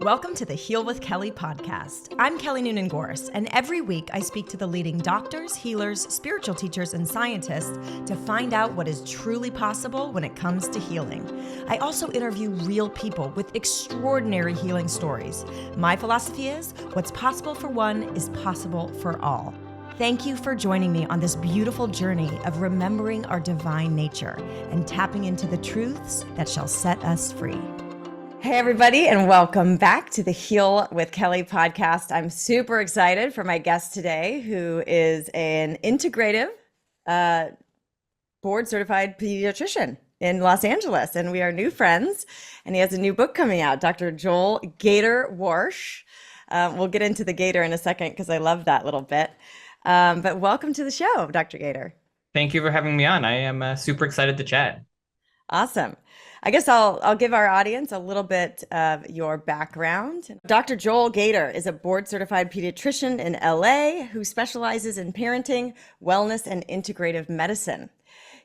Welcome to the Heal with Kelly podcast. I'm Kelly Noonan-Gorse, and every week I speak to the leading doctors, healers, spiritual teachers, and scientists to find out what is truly possible when it comes to healing. I also interview real people with extraordinary healing stories. My philosophy is, what's possible for one is possible for all. Thank you for joining me on this beautiful journey of remembering our divine nature and tapping into the truths that shall set us free. Hey, everybody, and welcome back to the Heal with Kelly podcast. I'm super excited for my guest today, who is an integrative board-certified pediatrician in Los Angeles, and we are new friends, and he has a new book coming out, Dr. Joel Gator Warsh. We'll get into the Gator in a second because I love that little bit. But welcome to the show, Dr. Gator. Thank you for having me on. I am super excited to chat. Awesome. I guess I'll give our audience a little bit of your background. Dr. Joel Gator is a board-certified pediatrician in LA who specializes in parenting, wellness, and integrative medicine.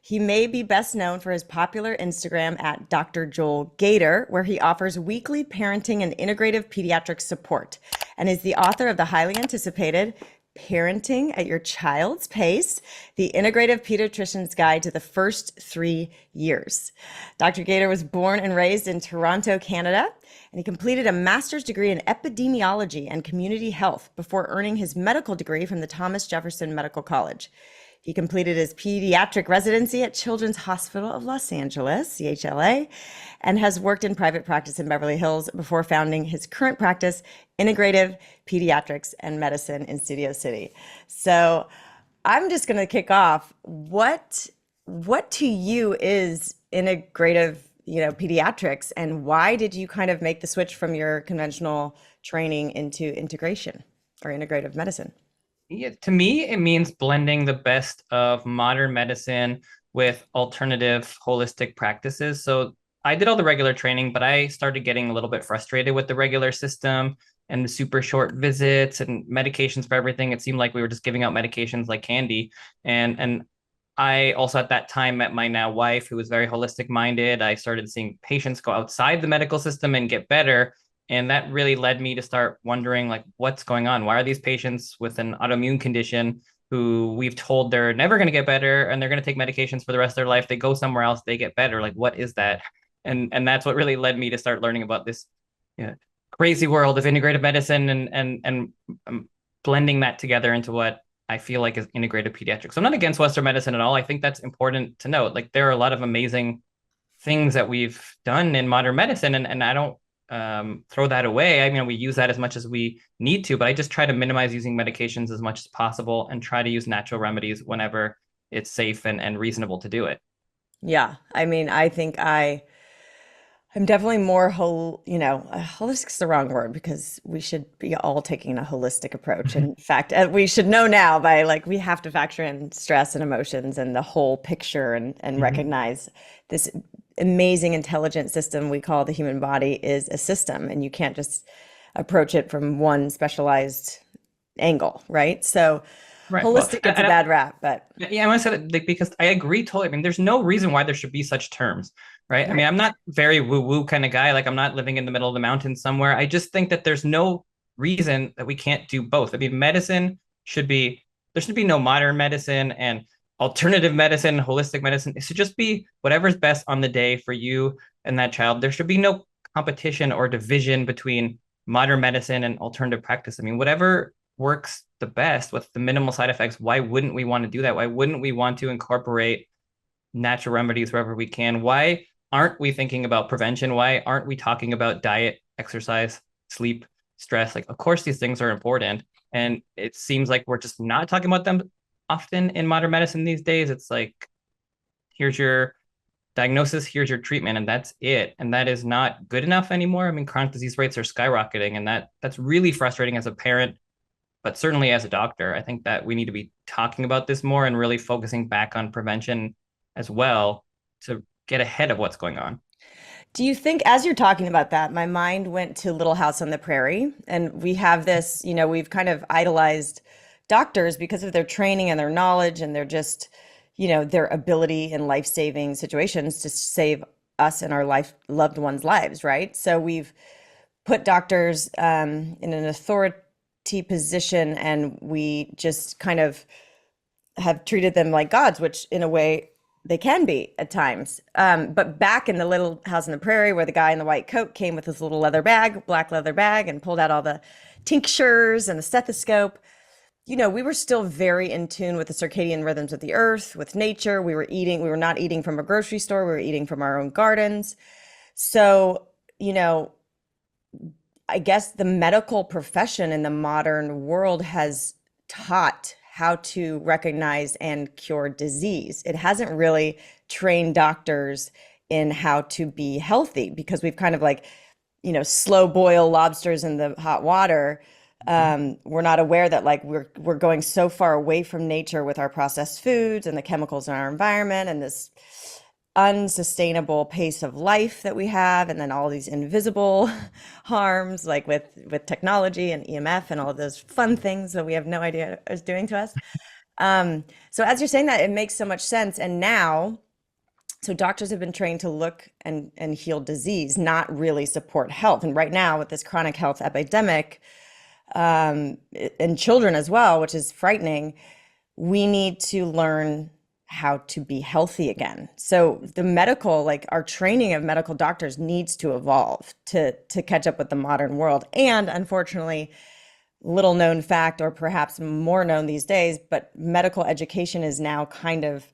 He may be best known for his popular Instagram at Dr. Joel Gator, where he offers weekly parenting and integrative pediatric support, and is the author of the highly anticipated Parenting at Your Child's Pace, the Integrative Pediatrician's Guide to the First 3 Years. Dr. Gator was born and raised in Toronto, Canada, and he completed a master's degree in epidemiology and community health before earning his medical degree from the Thomas Jefferson Medical College. He completed his pediatric residency at Children's Hospital of Los Angeles, CHLA, and has worked in private practice in Beverly Hills before founding his current practice, Integrative Pediatrics and Medicine in Studio City. So I'm just going to kick off. What to you is integrative, pediatrics, and why did you kind of make the switch from your conventional training into integration or integrative medicine? Yeah, to me, it means blending the best of modern medicine with alternative holistic practices. So I did all the regular training, but I started getting a little bit frustrated with the regular system and the super short visits and medications for everything. It seemed like we were just giving out medications like candy. And I also at that time met my now wife, who was very holistic minded. I started seeing patients go outside the medical system and get better. And that really led me to start wondering, like, what's going on? Why are these patients with an autoimmune condition who we've told they're never going to get better and they're going to take medications for the rest of their life? They go somewhere else, they get better. Like, what is that? And that's what really led me to start learning about this crazy world of integrative medicine and blending that together into what I feel like is integrative pediatrics. So I'm not against Western medicine at all. I think that's important to note. Like, there are a lot of amazing things that we've done in modern medicine, and I don't throw that away. I mean, we use that as much as we need to, but I just try to minimize using medications as much as possible and try to use natural remedies whenever it's safe and reasonable to do it. Yeah. I mean, I think I'm definitely more holistic is the wrong word because we should be all taking a holistic approach. In fact, we should know now we have to factor in stress and emotions and the whole picture and recognize this amazing intelligent system we call the human body is a system, and you can't just approach it from one specialized angle, right? So Right. holistic gets a bad rap, but yeah, I want to say that because I agree totally. I mean, there's no reason why there should be such terms, right? I mean, I'm not very woo-woo kind of guy. Like, I'm not living in the middle of the mountains somewhere. I just think that there's no reason that we can't do both. I mean, there should be no modern medicine and alternative medicine, holistic medicine. It should just be whatever's best on the day for you and that child. There should be no competition or division between modern medicine and alternative practice. I mean, whatever works the best with the minimal side effects, why wouldn't we want to do that? Why wouldn't we want to incorporate natural remedies wherever we can? Why aren't we thinking about prevention? Why aren't we talking about diet, exercise, sleep, stress? Like, of course, these things are important. And it seems like we're just not talking about them often in modern medicine these days. It's like, here's your diagnosis, here's your treatment, and that's it. And that is not good enough anymore. I mean, chronic disease rates are skyrocketing, and that's really frustrating as a parent, but certainly as a doctor. I think that we need to be talking about this more and really focusing back on prevention as well to get ahead of what's going on. do you think, as you're talking about that, my mind went to Little House on the Prairie, and we have this, we've kind of idolized doctors because of their training and their knowledge and their just, their ability in life-saving situations to save us and our loved ones' lives, right? So we've put doctors in an authority position, and we just kind of have treated them like gods, which in a way they can be at times. But back in the little house on the prairie where the guy in the white coat came with his little leather bag, black leather bag, and pulled out all the tinctures and the stethoscope, we were still very in tune with the circadian rhythms of the earth, with nature. We were not eating from a grocery store, we were eating from our own gardens. So, I guess the medical profession in the modern world has taught how to recognize and cure disease. It hasn't really trained doctors in how to be healthy, because we've kind of like, slow boil lobsters in the hot water. We're not aware that like we're going so far away from nature with our processed foods and the chemicals in our environment and this unsustainable pace of life that we have, and then all these invisible harms like with technology and EMF and all of those fun things that we have no idea is doing to us. So as you're saying that, it makes so much sense. And now, so doctors have been trained to look and heal disease, not really support health. And right now with this chronic health epidemic, in children as well, which is frightening, we need to learn how to be healthy again. So the medical, like our training of medical doctors needs to evolve to catch up with the modern world. And unfortunately, little known fact, or perhaps more known these days, but medical education is now kind of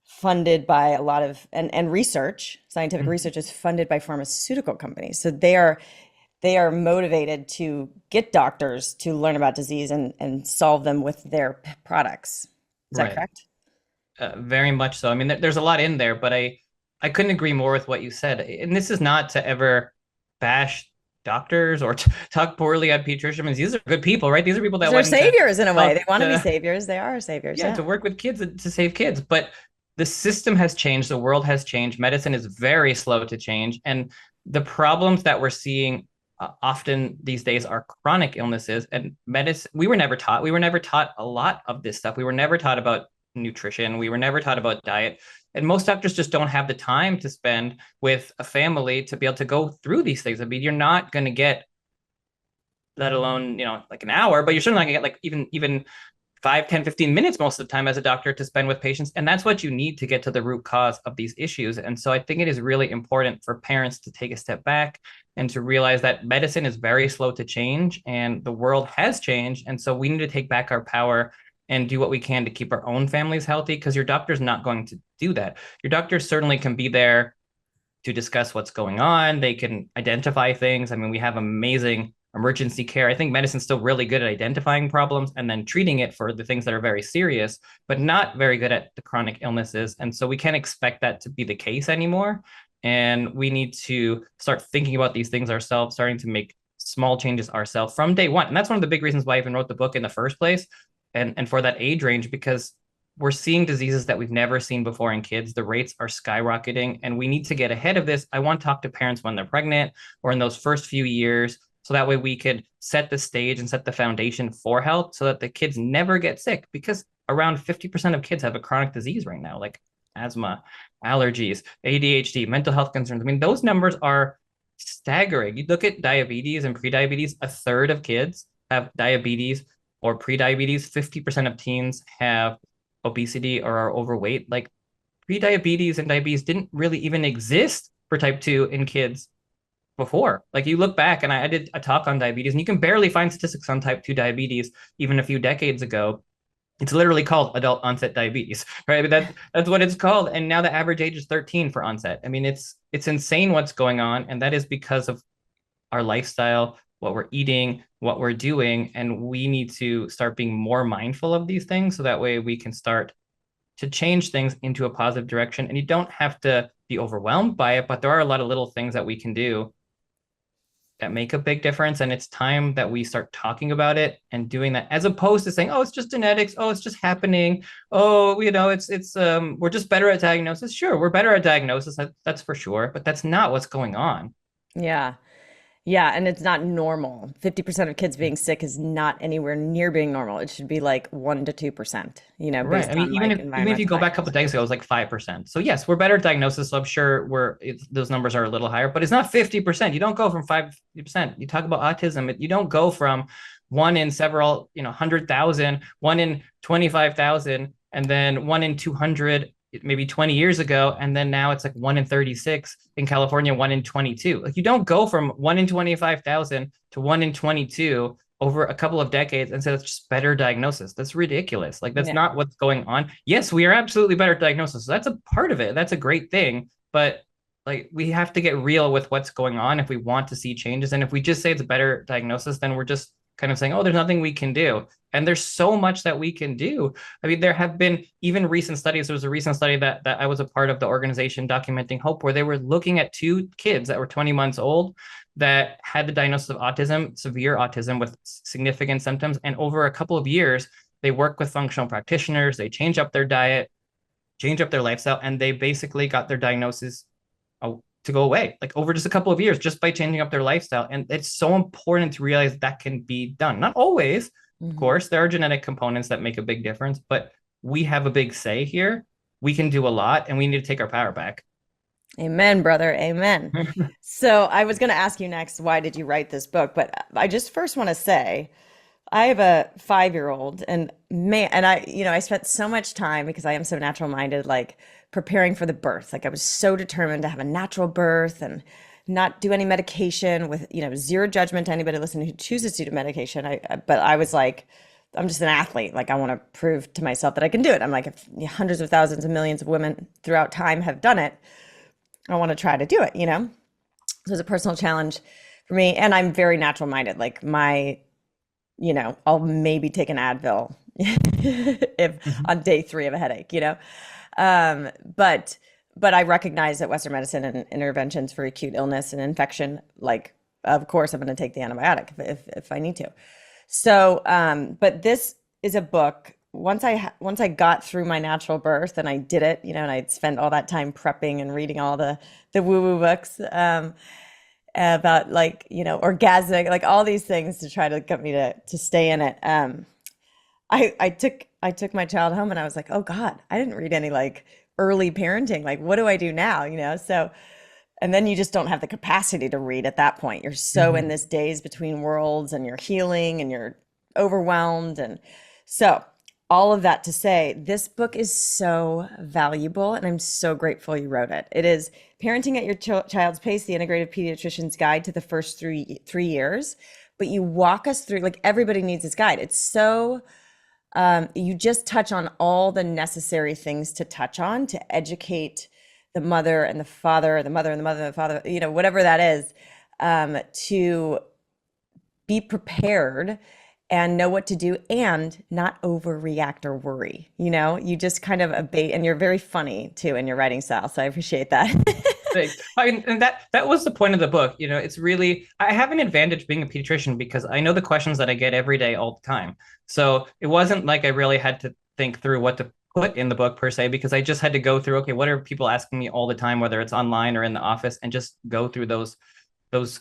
funded by a lot of, and research, scientific research is funded by pharmaceutical companies. So they are motivated to get doctors to learn about disease and solve them with their products. Is that correct? Very much so. I mean, there's a lot in there, but I couldn't agree more with what you said. And this is not to ever bash doctors or talk poorly on pediatricians. These are good people, right? These are people that are saviors in a way. They want to be to, saviors. They are saviors. yeah, to work with kids to save kids. But the system has changed. The world has changed. Medicine is very slow to change. And the problems that we're seeing often these days are chronic illnesses. And medicine, we were never taught. We were never taught a lot of this stuff. We were never taught about nutrition. We were never taught about diet. And most doctors just don't have the time to spend with a family to be able to go through these things. I mean, you're not going to get, let alone, like an hour, but you're certainly not going to get like even 5, 10, 15 minutes most of the time as a doctor to spend with patients. And that's what you need to get to the root cause of these issues. And so I think it is really important for parents to take a step back and to realize that medicine is very slow to change and the world has changed. And so we need to take back our power and do what we can to keep our own families healthy, because your doctor's not going to do that. Your doctor certainly can be there to discuss what's going on. They can identify things. I mean, we have amazing emergency care. I think medicine's still really good at identifying problems and then treating it for the things that are very serious, but not very good at the chronic illnesses. And so we can't expect that to be the case anymore. And we need to start thinking about these things ourselves, starting to make small changes ourselves from day one. And that's one of the big reasons why I even wrote the book in the first place. And for that age range, because we're seeing diseases that we've never seen before in kids. The rates are skyrocketing, and we need to get ahead of this. I want to talk to parents when they're pregnant or in those first few years, so that way we could set the stage and set the foundation for health so that the kids never get sick, because around 50% of kids have a chronic disease right now, like asthma, allergies, ADHD, mental health concerns. I mean, those numbers are staggering. You look at diabetes and prediabetes, a third of kids have diabetes or prediabetes. 50% of teens have obesity or are overweight. Like, prediabetes and diabetes didn't really even exist for type 2 in kids before. Like, you look back, and I did a talk on diabetes, and you can barely find statistics on type 2 diabetes even a few decades ago. It's literally called adult onset diabetes, right? I mean, that's what it's called. And now the average age is 13 for onset. I mean, it's insane what's going on. And that is because of our lifestyle, what we're eating, what we're doing. And we need to start being more mindful of these things, so that way we can start to change things into a positive direction. And you don't have to be overwhelmed by it, but there are a lot of little things that we can do that make a big difference. And it's time that we start talking about it and doing that, as opposed to saying, oh, it's just genetics. Oh, it's just happening. Oh, it's we're just better at diagnosis. Sure, we're better at diagnosis. That's for sure. But that's not what's going on. Yeah. Yeah, and it's not normal. 50% of kids being sick is not anywhere near being normal. It should be like 1 to 2%, Right. based I mean, on like even if you environmental go back a couple factors. of decades ago, it was like 5%. So yes, we're better at diagnosis. So I'm sure those numbers are a little higher, but it's not 50%. You don't go from 5%. You talk about autism. You don't go from one in several, 100,000, one in 25,000, and then one in 200, maybe 20 years ago. And then now it's like one in 36 in California, one in 22. Like you don't go from one in 25,000 to one in 22 over a couple of decades and say that's just better diagnosis. That's ridiculous. Like that's Yeah. not what's going on. Yes, we are absolutely better at diagnosis. So that's a part of it. That's a great thing. But like we have to get real with what's going on if we want to see changes. And if we just say it's a better diagnosis, then we're just kind of saying, oh, there's nothing we can do. And there's so much that we can do. I mean, there have been even recent studies. There was a recent study that I was a part of, the organization Documenting Hope, where they were looking at 2 kids that were 20 months old that had the diagnosis of autism, severe autism with significant symptoms. And over a couple of years, they worked with functional practitioners, they changed up their diet, changed up their lifestyle, and they basically got their diagnosis to go away, like over just a couple of years, just by changing up their lifestyle. And it's so important to realize that can be done. Not always, of Mhm. course, there are genetic components that make a big difference, but we have a big say here. We can do a lot, and we need to take our power back. Amen, brother. Amen. So I was going to ask you next, why did you write this book? But I just first want to say, I have a 5-year-old, and man, and I spent so much time because I am so natural minded, like preparing for the birth. Like I was so determined to have a natural birth and not do any medication with, zero judgment to anybody listening who chooses to do medication. But I was like, I'm just an athlete. Like I want to prove to myself that I can do it. I'm like, if hundreds of thousands of millions of women throughout time have done it, I want to try to do it. So it's a personal challenge for me. And I'm very natural minded. Like I'll maybe take an Advil if on day 3 of a headache. Um, but but I recognize that Western medicine and interventions for acute illness and infection, like of course I'm going to take the antibiotic if I need to. So, but this is a book. Once I got through my natural birth and I did it, and I'd spent all that time prepping and reading all the woo woo books. About like orgasmic, like all these things to try to get me to stay in it. I took my child home and I was like, oh God, I didn't read any like early parenting. Like, what do I do now? So, and then you just don't have the capacity to read at that point. You're so in Mhm. this days between worlds and you're healing and you're overwhelmed. And so all of that to say, this book is so valuable and I'm so grateful you wrote it. It is Parenting at Your Child's Pace, the Integrative Pediatrician's Guide to the First three years. But you walk us through, like everybody needs this guide. It's so, you just touch on all the necessary things to touch on to educate the mother and the father, the mother and the mother and the father, whatever that is, to be prepared and know what to do and not overreact or worry. You just kind of abate, and you're very funny too in your writing style. So I appreciate that. Thanks. I mean, and that was the point of the book. It's really, I have an advantage being a pediatrician because I know the questions that I get every day all the time. So it wasn't like I really had to think through what to put in the book per se, because I just had to go through, okay, what are people asking me all the time, whether it's online or in the office, and just go through those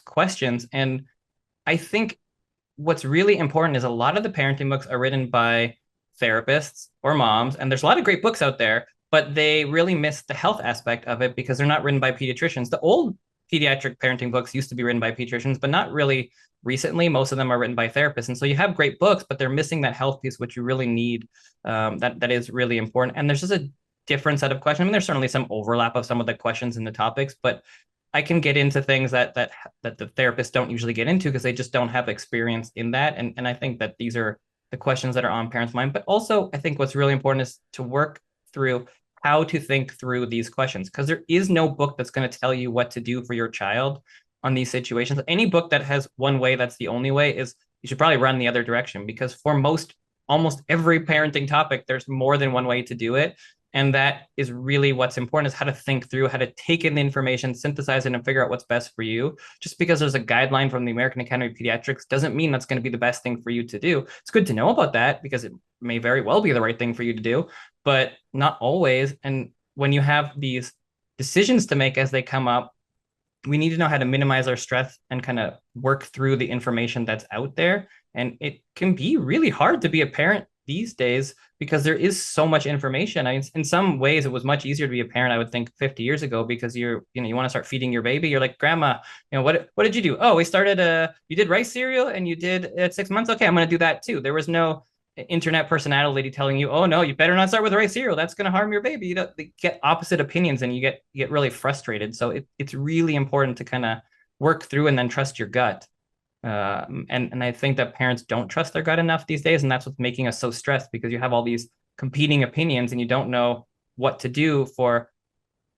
questions. And I think what's really important is a lot of the parenting books are written by therapists or moms, and there's a lot of great books out there, but they really miss the health aspect of it because they're not written by pediatricians. The old pediatric parenting books used to be written by pediatricians, but not really recently. Most of them are written by therapists, and so you have great books, but they're missing that health piece, which you really need. That is really important. And there's just a different set of questions. I mean, there's certainly some overlap of some of the questions and the topics, but I can get into things that the therapists don't usually get into because they just don't have experience in that. And I think that these are the questions that are on parents' mind. But also, I think what's really important is to work through how to think through these questions, because there is no book that's going to tell you what to do for your child on these situations. Any book that has one way that's the only way is you should probably run the other direction, because for almost every parenting topic, there's more than one way to do it. And that is really what's important, is how to think through, how to take in the information, synthesize it, and figure out what's best for you. Just because there's a guideline from the American Academy of Pediatrics doesn't mean that's going to be the best thing for you to do. It's good to know about that because it may very well be the right thing for you to do, but not always. And when you have these decisions to make as they come up, we need to know how to minimize our stress and kind of work through the information that's out there. And it can be really hard to be a parent these days because there is so much information. In some ways, it was much easier to be a parent, I would think, 50 years ago, because you want to start feeding your baby. You're like, Grandma, what did you do? Oh, we started you did rice cereal and you did at 6 months. Okay, I'm going to do that too. There was no internet personality telling you, oh no, you better not start with rice cereal. That's going to harm your baby. They get opposite opinions and you get really frustrated. So it's really important to kind of work through and then trust your gut. And I think that parents don't trust their gut enough these days, and that's what's making us so stressed, because you have all these competing opinions and you don't know what to do for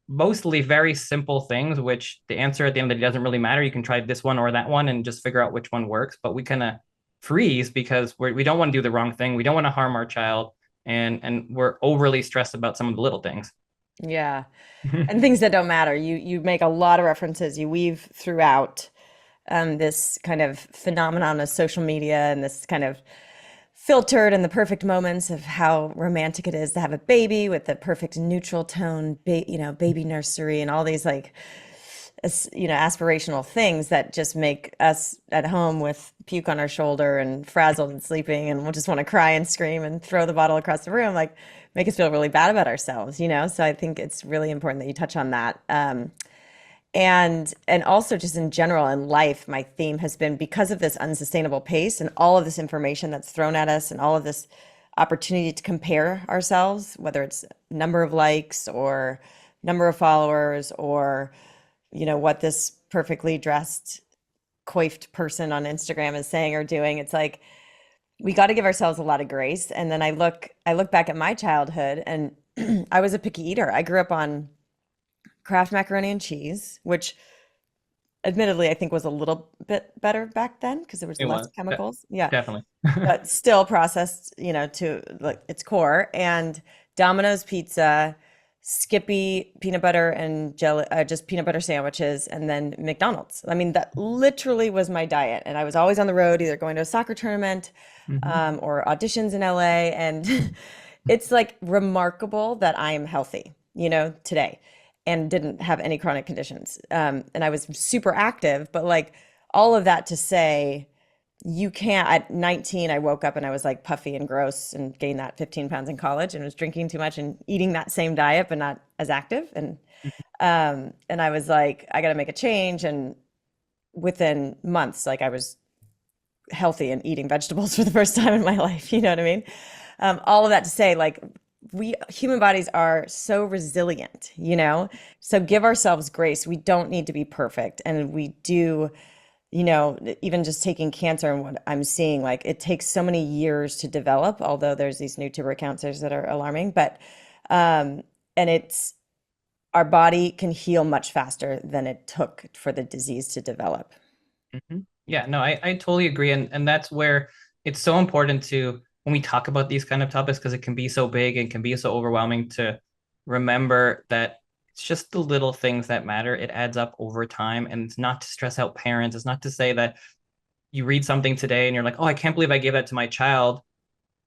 mostly very simple things, which the answer at the end of the day doesn't really matter. You can try this one or that one and just figure out which one works, but we kind of freeze because we don't want to do the wrong thing. We don't want to harm our child, and we're overly stressed about some of the little things. Yeah. And things that don't matter. You make a lot of references. You weave throughout this kind of phenomenon of social media and this kind of filtered and the perfect moments of how romantic it is to have a baby with the perfect neutral tone, baby nursery and all these like, aspirational things that just make us at home with puke on our shoulder and frazzled and sleeping, and we'll just want to cry and scream and throw the bottle across the room, like make us feel really bad about ourselves. So I think it's really important that you touch on that. And also just in general in life, my theme has been, because of this unsustainable pace and all of this information that's thrown at us and all of this opportunity to compare ourselves, whether it's number of likes or number of followers or, what this perfectly dressed, coiffed person on Instagram is saying or doing. It's like, we got to give ourselves a lot of grace. And then I look back at my childhood, and I was a picky eater. I grew up on Kraft macaroni and cheese, which admittedly I think was a little bit better back then because there was It less was chemicals. Yeah. definitely. But still processed, to like its core. And Domino's pizza, Skippy peanut butter and jelly, just peanut butter sandwiches, and then McDonald's. I mean, that literally was my diet. And I was always on the road, either going to a soccer tournament or auditions in LA. And it's like remarkable that I am healthy, today, and didn't have any chronic conditions. And I was super active, but like all of that to say, you can't. At 19, I woke up and I was like puffy and gross and gained that 15 pounds in college, and was drinking too much and eating that same diet, but not as active. And I was like, I got to make a change. And within months, like I was healthy and eating vegetables for the first time in my life. You know what I mean? All of that to say, like, we human bodies are so resilient, so give ourselves grace. We don't need to be perfect. And we do, even just taking cancer and what I'm seeing, like it takes so many years to develop, although there's these new tuber cancers that are alarming, but, and it's, our body can heal much faster than it took for the disease to develop. Yeah, no, I totally agree. And that's where it's so important to, when we talk about these kind of topics, because it can be so big and can be so overwhelming, to remember that it's just the little things that matter. It adds up over time. And it's not to stress out parents. It's not to say that you read something today and you're like, oh, I can't believe I gave that to my child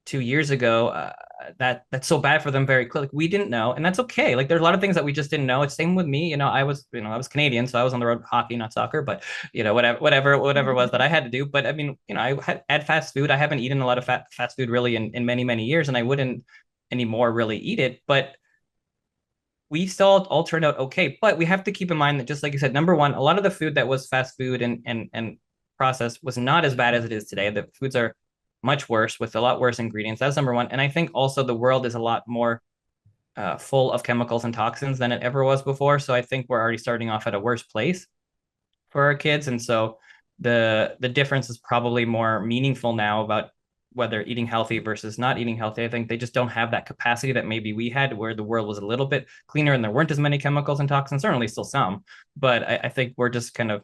2 years ago. That's so bad for them very quickly. Like, we didn't know, and that's okay. Like, there's a lot of things that we just didn't know. It's same with me. I was Canadian, so I was on the road hockey, not soccer, but whatever it was that I had to do. But I mean, I had fast food. I haven't eaten a lot of fast food really in many, many years, and I wouldn't anymore really eat it. But we still all turned out okay. But we have to keep in mind that, just like you said, number one, a lot of the food that was fast food and processed was not as bad as it is today. The foods are much worse, with a lot worse ingredients. That's number one. And I think also the world is a lot more full of chemicals and toxins than it ever was before. So I think we're already starting off at a worse place for our kids. And so the difference is probably more meaningful now about whether eating healthy versus not eating healthy. I think they just don't have that capacity that maybe we had, where the world was a little bit cleaner and there weren't as many chemicals and toxins. Certainly still some, but I think we're just kind of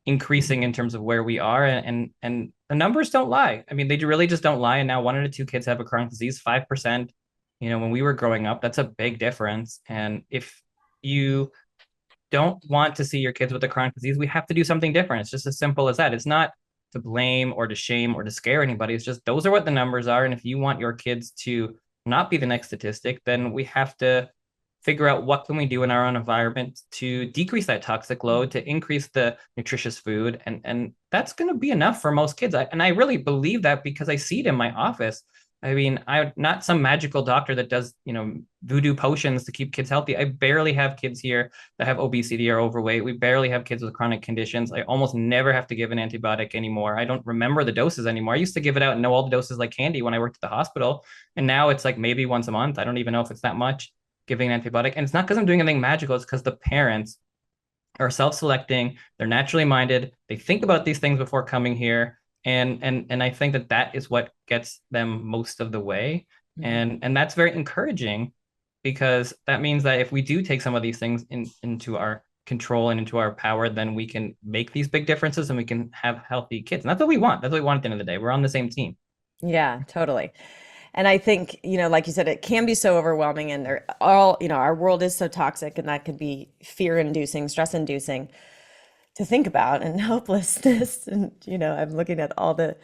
increasing in terms of where we are, and the numbers don't lie. I mean, they really just don't lie. And now 1 out of 2 kids have a chronic disease, 5%. When we were growing up, that's a big difference. And if you don't want to see your kids with a chronic disease, we have to do something different. It's just as simple as that. It's not to blame or to shame or to scare anybody. It's just, those are what the numbers are. And if you want your kids to not be the next statistic, then we have to figure out what can we do in our own environment to decrease that toxic load, to increase the nutritious food, and that's going to be enough for most kids. And I really believe that because I see it in my office. I mean, I'm not some magical doctor that does, voodoo potions to keep kids healthy. I barely have kids here that have obesity or overweight. We barely have kids with chronic conditions. I almost never have to give an antibiotic anymore. I don't remember the doses anymore. I used to give it out and know all the doses like candy when I worked at the hospital. And now it's like maybe once a month. I don't even know if it's that much giving an antibiotic. And it's not because I'm doing anything magical. It's because the parents are self-selecting. They're naturally minded. They think about these things before coming here. And I think that is what gets them most of the way. And that's very encouraging, because that means that if we do take some of these things into our control and into our power, then we can make these big differences and we can have healthy kids. And that's what we want. That's what we want at the end of the day. We're on the same team. Yeah, totally. And I think, like you said, it can be so overwhelming, and they're all, our world is so toxic, and that could be fear inducing, stress inducing to think about, and hopelessness. And, I'm looking at all the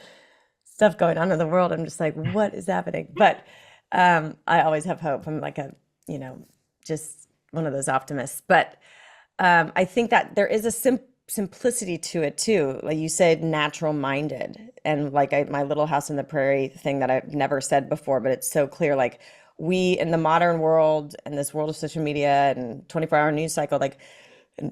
stuff going on in the world. I'm just like, what is happening? But I always have hope. I'm like just one of those optimists. But I think that there is a simplicity to it too. Like you said, natural minded, and like my little house in the prairie thing that I've never said before, but it's so clear. Like we in the modern world and this world of social media and 24-hour news cycle, like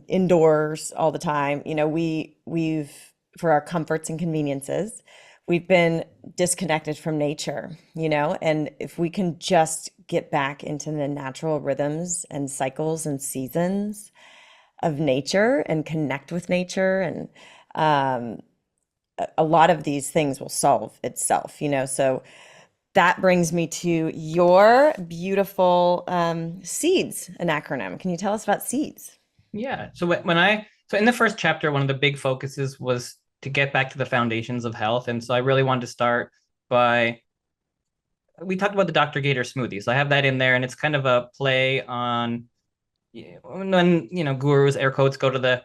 indoors all the time, we've for our comforts and conveniences, we've been disconnected from nature, and if we can just get back into the natural rhythms and cycles and seasons of nature and connect with nature, and a lot of these things will solve itself, so that brings me to your beautiful SEEDS, an acronym. Can you tell us about SEEDS? Yeah. So in the first chapter, one of the big focuses was to get back to the foundations of health. And so I really wanted to start by, we talked about the Dr. Gator smoothie. So I have that in there, and it's kind of a play on when, gurus, air quotes, go to the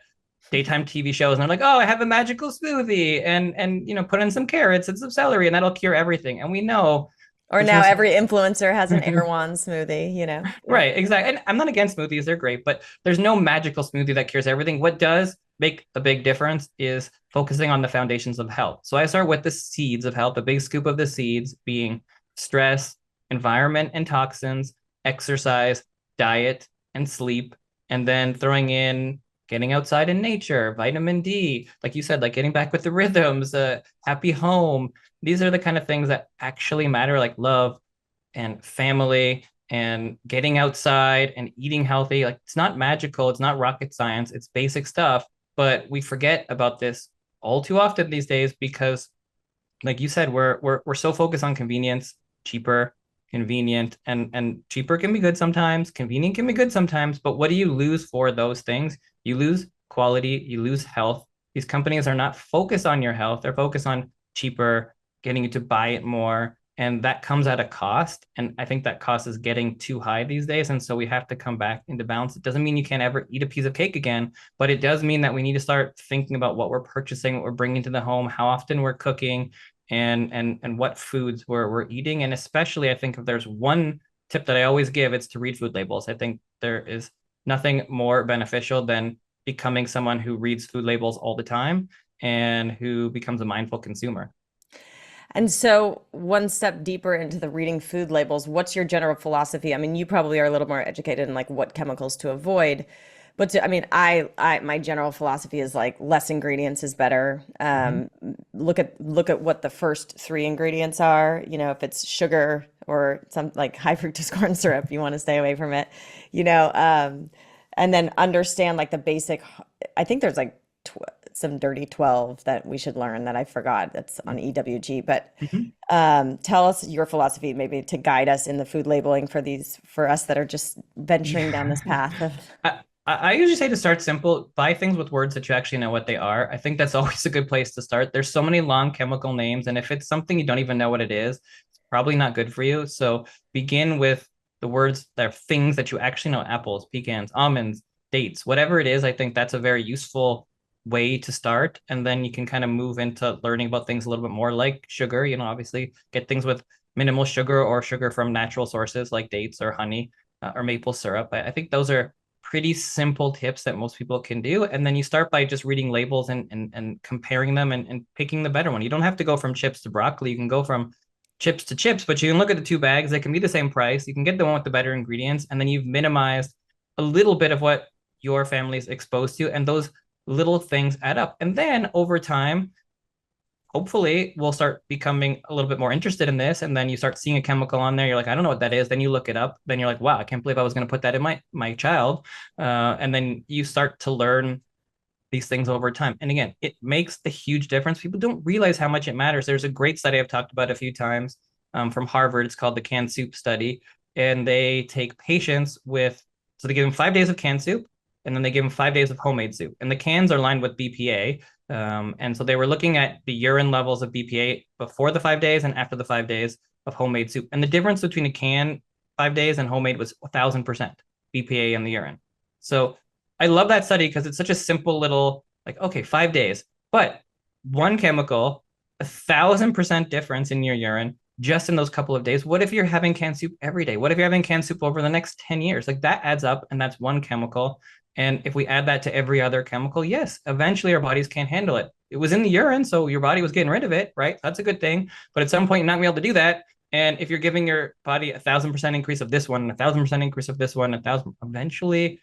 daytime TV shows and they're like, oh, I have a magical smoothie and put in some carrots and some celery and that'll cure everything. And we know Or now every influencer has an Erewhon smoothie, Yeah. Right, exactly. And I'm not against smoothies, they're great, but there's no magical smoothie that cures everything. What does make a big difference is focusing on the foundations of health. So I start with the seeds of health, the big scoop of the seeds being stress, environment and toxins, exercise, diet, and sleep, and then throwing in getting outside in nature, vitamin D, like you said, like getting back with the rhythms, a happy home. These are the kind of things that actually matter, like love and family and getting outside and eating healthy. Like it's not magical, it's not rocket science, it's basic stuff, but we forget about this all too often these days because, like you said, we're so focused on convenience, cheaper, convenient, and cheaper can be good sometimes, convenient can be good sometimes, but what do you lose for those things? You lose quality, you lose health. These companies are not focused on your health, they're focused on cheaper, getting you to buy it more, and that comes at a cost. And I think that cost is getting too high these days, and so we have to come back into balance. It doesn't mean you can't ever eat a piece of cake again, but it does mean that we need to start thinking about what we're purchasing, what we're bringing to the home, how often we're cooking, and what foods we're eating. And especially, I think if there's one tip that I always give, it's to read food labels. I think there is nothing more beneficial than becoming someone who reads food labels all the time and who becomes a mindful consumer. And so, one step deeper into the reading food labels, what's your general philosophy? I mean, you probably are a little more educated in like what chemicals to avoid, but my general philosophy is like less ingredients is better. Look at what the first three ingredients are. If it's sugar or some like high fructose corn syrup, you want to stay away from it. And then understand like the basic. I think there's like some dirty 12 that we should learn that I forgot. That's on EWG. But tell us your philosophy, maybe to guide us in the food labeling for us that are just venturing down this path of. I usually say to start simple, buy things with words that you actually know what they are. I think that's always a good place to start. There's so many long chemical names, and if it's something you don't even know what it is, it's probably not good for you. So begin with the words that are things that you actually know: apples, pecans, almonds, dates, whatever it is. I think that's a very useful way to start. And then you can kind of move into learning about things a little bit more, like sugar. Obviously get things with minimal sugar or sugar from natural sources like dates or honey. or maple syrup. I think those are pretty simple tips that most people can do. And then you start by just reading labels and comparing them and picking the better one. You don't have to go from chips to broccoli. You can go from chips to chips, but you can look at the two bags. They can be the same price. You can get the one with the better ingredients, and then you've minimized a little bit of what your family is exposed to. And those little things add up. And then over time, hopefully we'll start becoming a little bit more interested in this. And then you start seeing a chemical on there. You're like, I don't know what that is. Then you look it up. Then you're like, wow, I can't believe I was going to put that in my child. And then you start to learn these things over time. And again, it makes a huge difference. People don't realize how much it matters. There's a great study I've talked about a few times from Harvard. It's called the canned soup study. And they take patients so they give them 5 days of canned soup, and then they give them 5 days of homemade soup. And the cans are lined with BPA. And so they were looking at the urine levels of BPA before the 5 days and after the 5 days of homemade soup. And the difference between a can 5 days and homemade was 1,000% BPA in the urine. So I love that study because it's such a simple little, like, okay, 5 days, but one chemical, 1,000% difference in your urine just in those couple of days. What if you're having canned soup every day? What if you're having canned soup over the next 10 years? Like, that adds up, and that's one chemical. And if we add that to every other chemical, yes, eventually our bodies can't handle it. It was in the urine, so your body was getting rid of it, right? That's a good thing. But at some point, you're not going to be able to do that. And if you're giving your body 1,000% increase of this one, 1,000% increase of this one, 1,000, eventually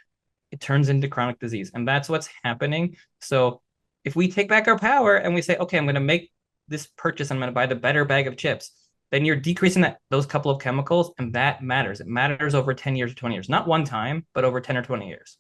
it turns into chronic disease. And that's what's happening. So if we take back our power and we say, okay, I'm going to make this purchase, I'm going to buy the better bag of chips, then you're decreasing those couple of chemicals, and that matters. It matters over 10 years or 20 years, not one time, but over 10 or 20 years.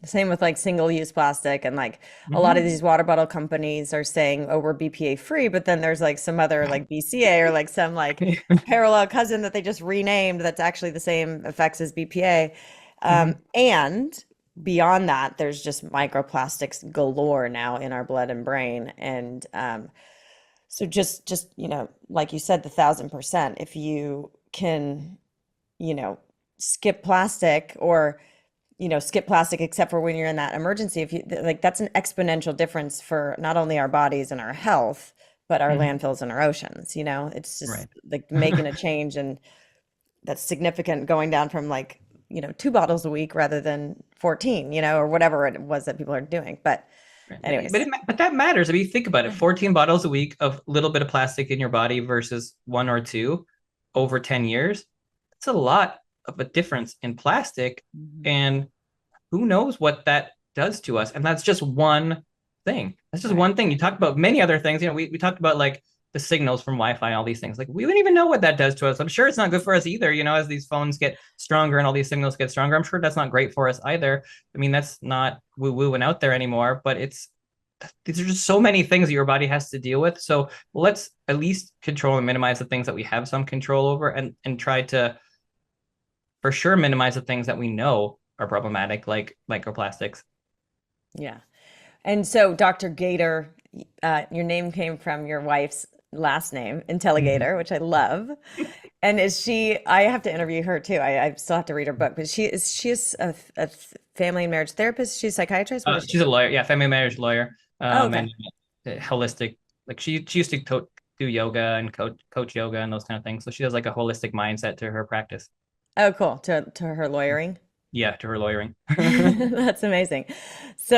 Same with like single-use plastic, and like a lot of these water bottle companies are saying, oh, we're BPA free, but then there's like some other like BCA or like some like parallel cousin that they just renamed that's actually the same effects as BPA. And beyond that, there's just microplastics galore now in our blood and brain. And so just like you said, the 1,000%, if you can, skip plastic, or skip plastic except for when you're in that emergency, if you like, that's an exponential difference for not only our bodies and our health, but our landfills and our oceans. It's just like making a change, and that's significant, going down from like 2 bottles a week rather than 14, or whatever it was that people are doing. But anyways, but that matters. I mean, think about it: 14 bottles a week of a little bit of plastic in your body versus 1 or 2 over 10 years. It's a lot of a difference in plastic, and who knows what that does to us. And that's just one thing. That's just one thing. You talked about many other things. We talked about like the signals from Wi-Fi, all these things. Like, we wouldn't even know what that does to us. I'm sure it's not good for us either. As these phones get stronger and all these signals get stronger, I'm sure that's not great for us either. I mean, that's not woo-woo and out there anymore, but these are just so many things that your body has to deal with. So let's at least control and minimize the things that we have some control over, and try to, for sure, minimize the things that we know are problematic, like microplastics. Yeah. And so, Dr. Gator, your name came from your wife's last name, Intelligator, which I love. And I have to interview her too. I still have to read her book, but she is a family and marriage therapist. She's a psychiatrist. What is she? She's a lawyer. Yeah. Family marriage lawyer. Okay. And holistic, like she used to do yoga and coach yoga and those kind of things. So she has like a holistic mindset to her practice. Oh, cool. To her lawyering. Yeah, to her lawyering. That's amazing. So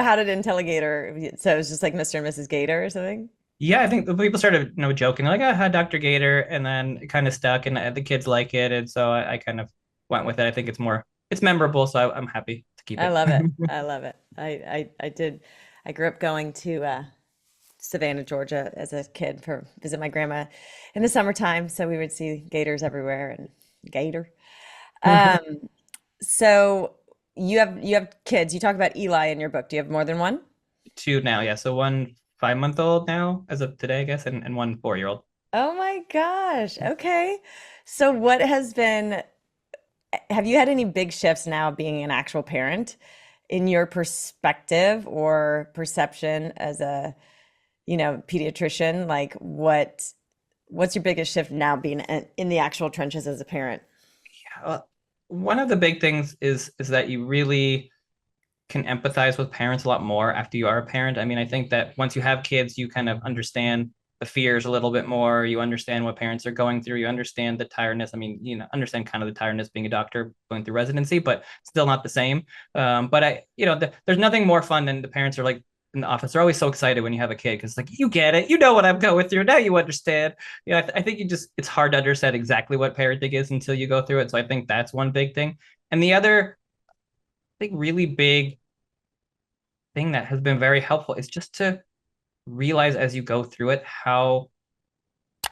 how did Intelligator? So it was just like Mr. and Mrs. Gator or something? Yeah, I think the people started, joking like, "I had Dr. Gator," and then it kind of stuck, and the kids like it, and so I kind of went with it. I think it's memorable, so I'm happy to keep it. I love it. I love it. I did. I grew up going to Savannah, Georgia, as a kid for visit my grandma in the summertime, so we would see gators everywhere, and Gator. So you have kids. You talk about Eli in your book. Do you have more than one? 2 now, yeah. So 1 5-month-old now, as of today, I guess, and 1 4-year-old. Oh my gosh. Okay. So have you had any big shifts now being an actual parent in your perspective or perception as a, pediatrician? Like, what's your biggest shift now being in the actual trenches as a parent? Yeah, well, one of the big things is that you really can empathize with parents a lot more after you are a parent. I mean, I think that once you have kids, you kind of understand the fears a little bit more. You understand what parents are going through. You understand the tiredness. I mean, understand kind of the tiredness being a doctor going through residency, but still not the same. But there's nothing more fun than the parents are like in the office. They're always so excited when you have a kid because like, you get it, you know what I'm going through now. You understand. I think it's hard to understand exactly what parenting is until you go through it. So I think that's one big thing. And the other, I think, really big thing that has been very helpful is just to realize as you go through it how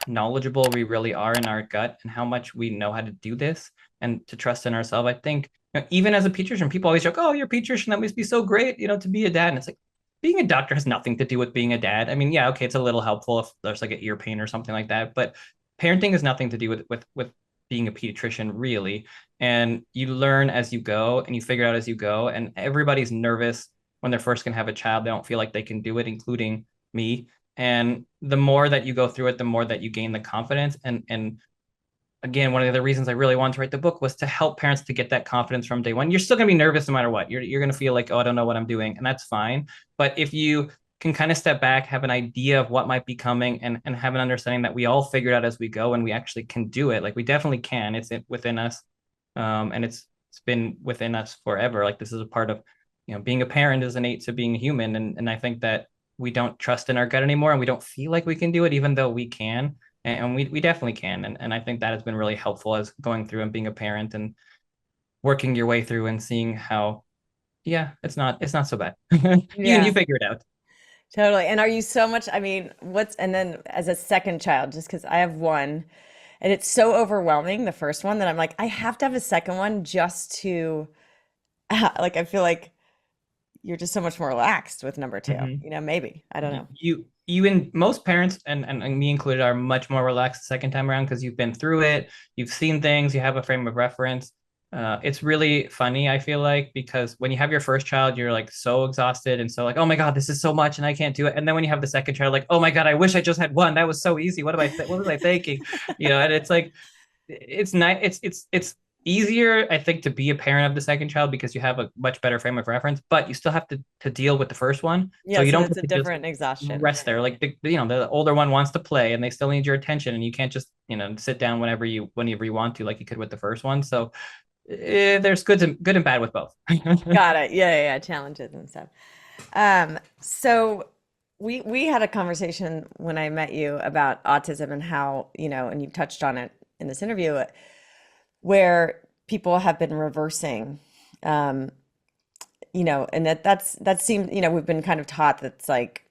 knowledgeable we really are in our gut and how much we know how to do this and to trust in ourselves. I think even as a pediatrician, people always joke, "Oh, you're a pediatrician. That must be so great, to be a dad." And it's like being a doctor has nothing to do with being a dad. I mean, yeah, okay, it's a little helpful if there's like an ear pain or something like that, but parenting has nothing to do with being a pediatrician really. And you learn as you go and you figure out as you go. And everybody's nervous when they're first gonna have a child. They don't feel like they can do it, including me. And the more that you go through it, the more that you gain the confidence. And again, one of the other reasons I really wanted to write the book was to help parents to get that confidence from day one. You're still going to be nervous no matter what. You're going to feel like, oh, I don't know what I'm doing. And that's fine. But if you can kind of step back, have an idea of what might be coming and have an understanding that we all figured out as we go and we actually can do it. Like we definitely can. It's within us. And it's been within us forever. Like this is a part of, being a parent is innate to being a human. And I think that we don't trust in our gut anymore and we don't feel like we can do it, even though we can. And we definitely can. And I think that has been really helpful as going through and being a parent and working your way through and seeing how, yeah, it's not so bad. Yeah. You figure it out. Totally. And are you so much, I mean, and then as a second child, just because I have one and it's so overwhelming, the first one, that I'm like, I have to have a second one just to, like, I feel like you're just so much more relaxed with number two, Mhm. maybe, I don't know. You and most parents and me included are much more relaxed the second time around because you've been through it, you've seen things, you have a frame of reference. It's really funny, I feel like, because when you have your first child, you're like so exhausted and so like, oh my God, this is so much and I can't do it. And then when you have the second child, like, oh my God, I wish I just had one. That was so easy. What was I thinking? And it's like it's nice. It's easier, I think, to be a parent of the second child because you have a much better frame of reference, but you still have to deal with the first one. So Yeah, you so don't that's get a to just different exhaustion. rest there. Like the older one wants to play and they still need your attention, and you can't just sit down whenever you want to, like you could with the first one. So there's good and bad with both. Got it. Yeah, yeah, yeah, challenges and stuff. So we had a conversation when I met you about autism and how, and you touched on it in this interview, where people have been reversing, um, and that seems, we've been kind of taught that's like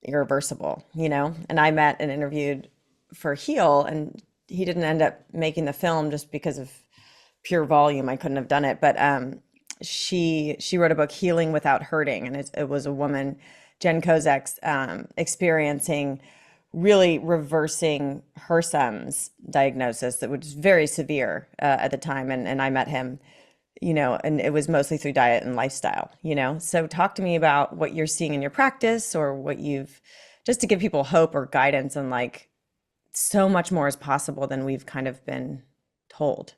irreversible, and I met and interviewed for Heal, and he didn't end up making the film just because of pure volume. I couldn't have done it, but she wrote a book, Healing Without Hurting, and it was a woman, Jen Kozak's, experiencing really reversing her son's diagnosis that was very severe at the time, and I met him, and it was mostly through diet and lifestyle, So talk to me about what you're seeing in your practice, or what you've, just to give people hope or guidance, and like so much more is possible than we've kind of been told.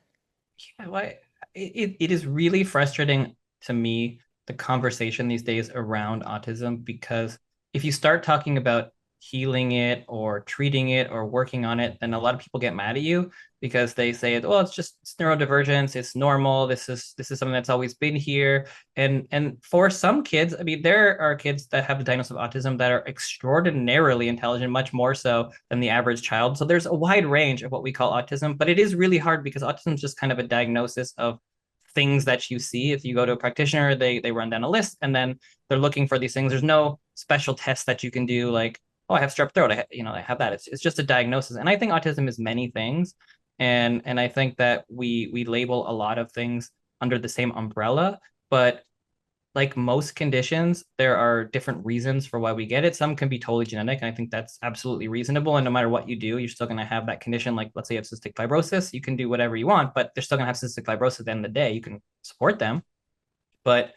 Yeah, well, it is really frustrating to me, the conversation these days around autism, because if you start talking about healing it or treating it or working on it, then a lot of people get mad at you because they say, well, it's neurodivergence, it's normal, this is something that's always been here. And for some kids, I mean, there are kids that have the diagnosis of autism that are extraordinarily intelligent, much more so than the average child. So there's a wide range of what we call autism, but it is really hard because autism is just kind of a diagnosis of things that you see. If you go to a practitioner, they run down a list and then they're looking for these things. There's no special tests that you can do, like, oh, I have strep throat, I have that. It's just a diagnosis. And I think autism is many things. And I think that we label a lot of things under the same umbrella, but like most conditions, there are different reasons for why we get it. Some can be totally genetic, and I think that's absolutely reasonable. And no matter what you do, you're still going to have that condition. Like, let's say you have cystic fibrosis, you can do whatever you want, but they're still going to have cystic fibrosis at the end of the day. You can support them. But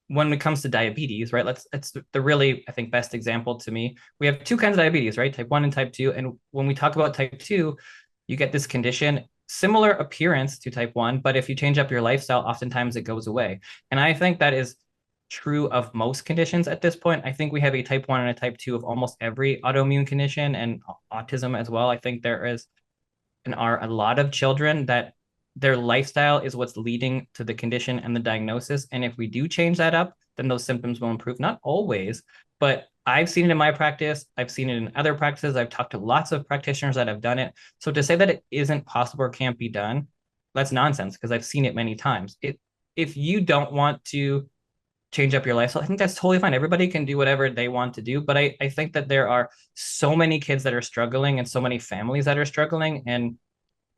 when it comes to diabetes, right, it's the really, I think, best example to me. We have two kinds of diabetes, right? Type 1 and type 2. And when we talk about type 2, you get this condition, similar appearance to type 1, but if you change up your lifestyle, oftentimes it goes away. And I think that is true of most conditions at this point. I think we have a type 1 and a type 2 of almost every autoimmune condition and autism as well. I think there is and are a lot of children that their lifestyle is what's leading to the condition and the diagnosis. And if we do change that up, then those symptoms will improve. Not always, but I've seen it in my practice. I've seen it in other practices. I've talked to lots of practitioners that have done it. So to say that it isn't possible or can't be done, that's nonsense because I've seen it many times. If you don't want to change up your lifestyle, I think that's totally fine. Everybody can do whatever they want to do. But I think that there are so many kids that are struggling and so many families that are struggling. And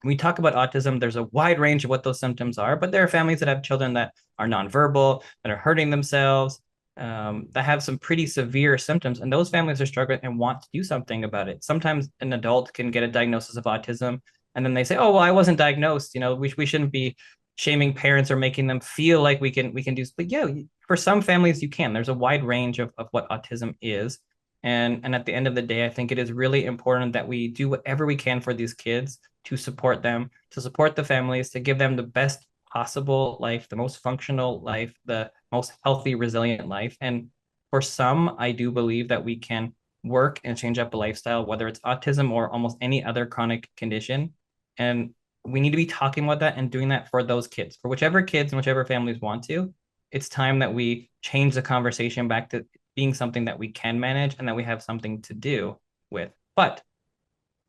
when we talk about autism, there's a wide range of what those symptoms are, but there are families that have children that are nonverbal, that are hurting themselves, that have some pretty severe symptoms. And those families are struggling and want to do something about it. Sometimes an adult can get a diagnosis of autism and then they say, oh, well, I wasn't diagnosed. We shouldn't be shaming parents or making them feel like we can do. But yeah, for some families, you can. There's a wide range of what autism is. And at the end of the day, I think it is really important that we do whatever we can for these kids to support them, to support the families, to give them the best possible life, the most functional life, the most healthy, resilient life. And for some, I do believe that we can work and change up a lifestyle, whether it's autism or almost any other chronic condition. And we need to be talking about that and doing that for those kids, for whichever kids and whichever families want to. It's time that we change the conversation back to being something that we can manage and that we have something to do with. But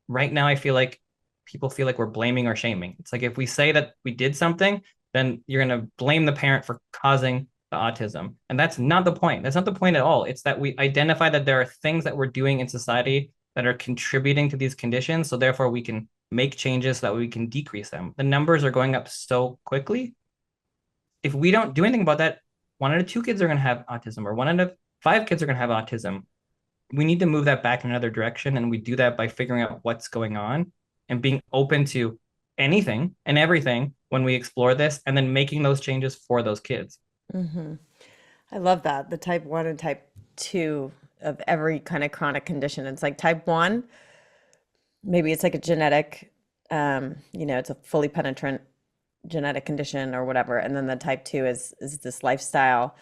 right now, I feel like people feel like we're blaming or shaming. It's like if we say that we did something, then you're going to blame the parent for causing the autism. And that's not the point. That's not the point at all. It's that we identify that there are things that we're doing in society that are contributing to these conditions. So therefore, we can make changes so that we can decrease them. The numbers are going up so quickly. If we don't do anything about that, 1 out of 2 kids are going to have autism, or 1 out of 5 kids are going to have autism. We need to move that back in another direction. And we do that by figuring out what's going on and being open to anything and everything when we explore this and then making those changes for those kids. Mm-hmm. I love that. The type 1 and type 2 of every kind of chronic condition. It's like type 1, maybe it's like a genetic, it's a fully penetrant genetic condition or whatever. And then the type 2 is this lifestyle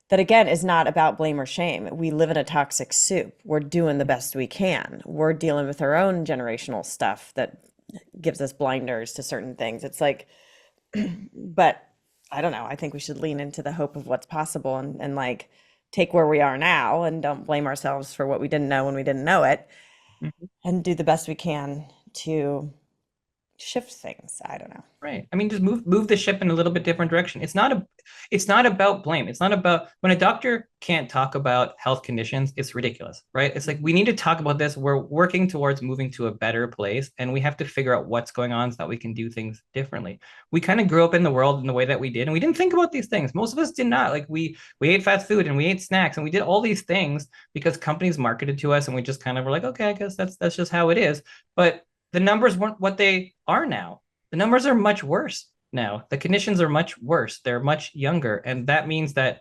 that, again, is not about blame or shame. We live in a toxic soup. We're doing the best we can. We're dealing with our own generational stuff that gives us blinders to certain things. It's like, but I don't know. I think we should lean into the hope of what's possible and like take where we are now and don't blame ourselves for what we didn't know when we didn't know it, and do the best we can to shift things. I don't know. Right. I mean, just move the ship in a little bit different direction. It's not about blame. It's not about when a doctor can't talk about health conditions, it's ridiculous, right? It's like we need to talk about this. We're working towards moving to a better place, and we have to figure out what's going on so that we can do things differently. We kind of grew up in the world in the way that we did, and we didn't think about these things. Most of us did not. Like we ate fast food and we ate snacks and we did all these things because companies marketed to us, and we just kind of were like, okay, I guess that's just how it is. But the numbers weren't what they are now. The numbers are much worse now. The conditions are much worse. They're much younger. And that means that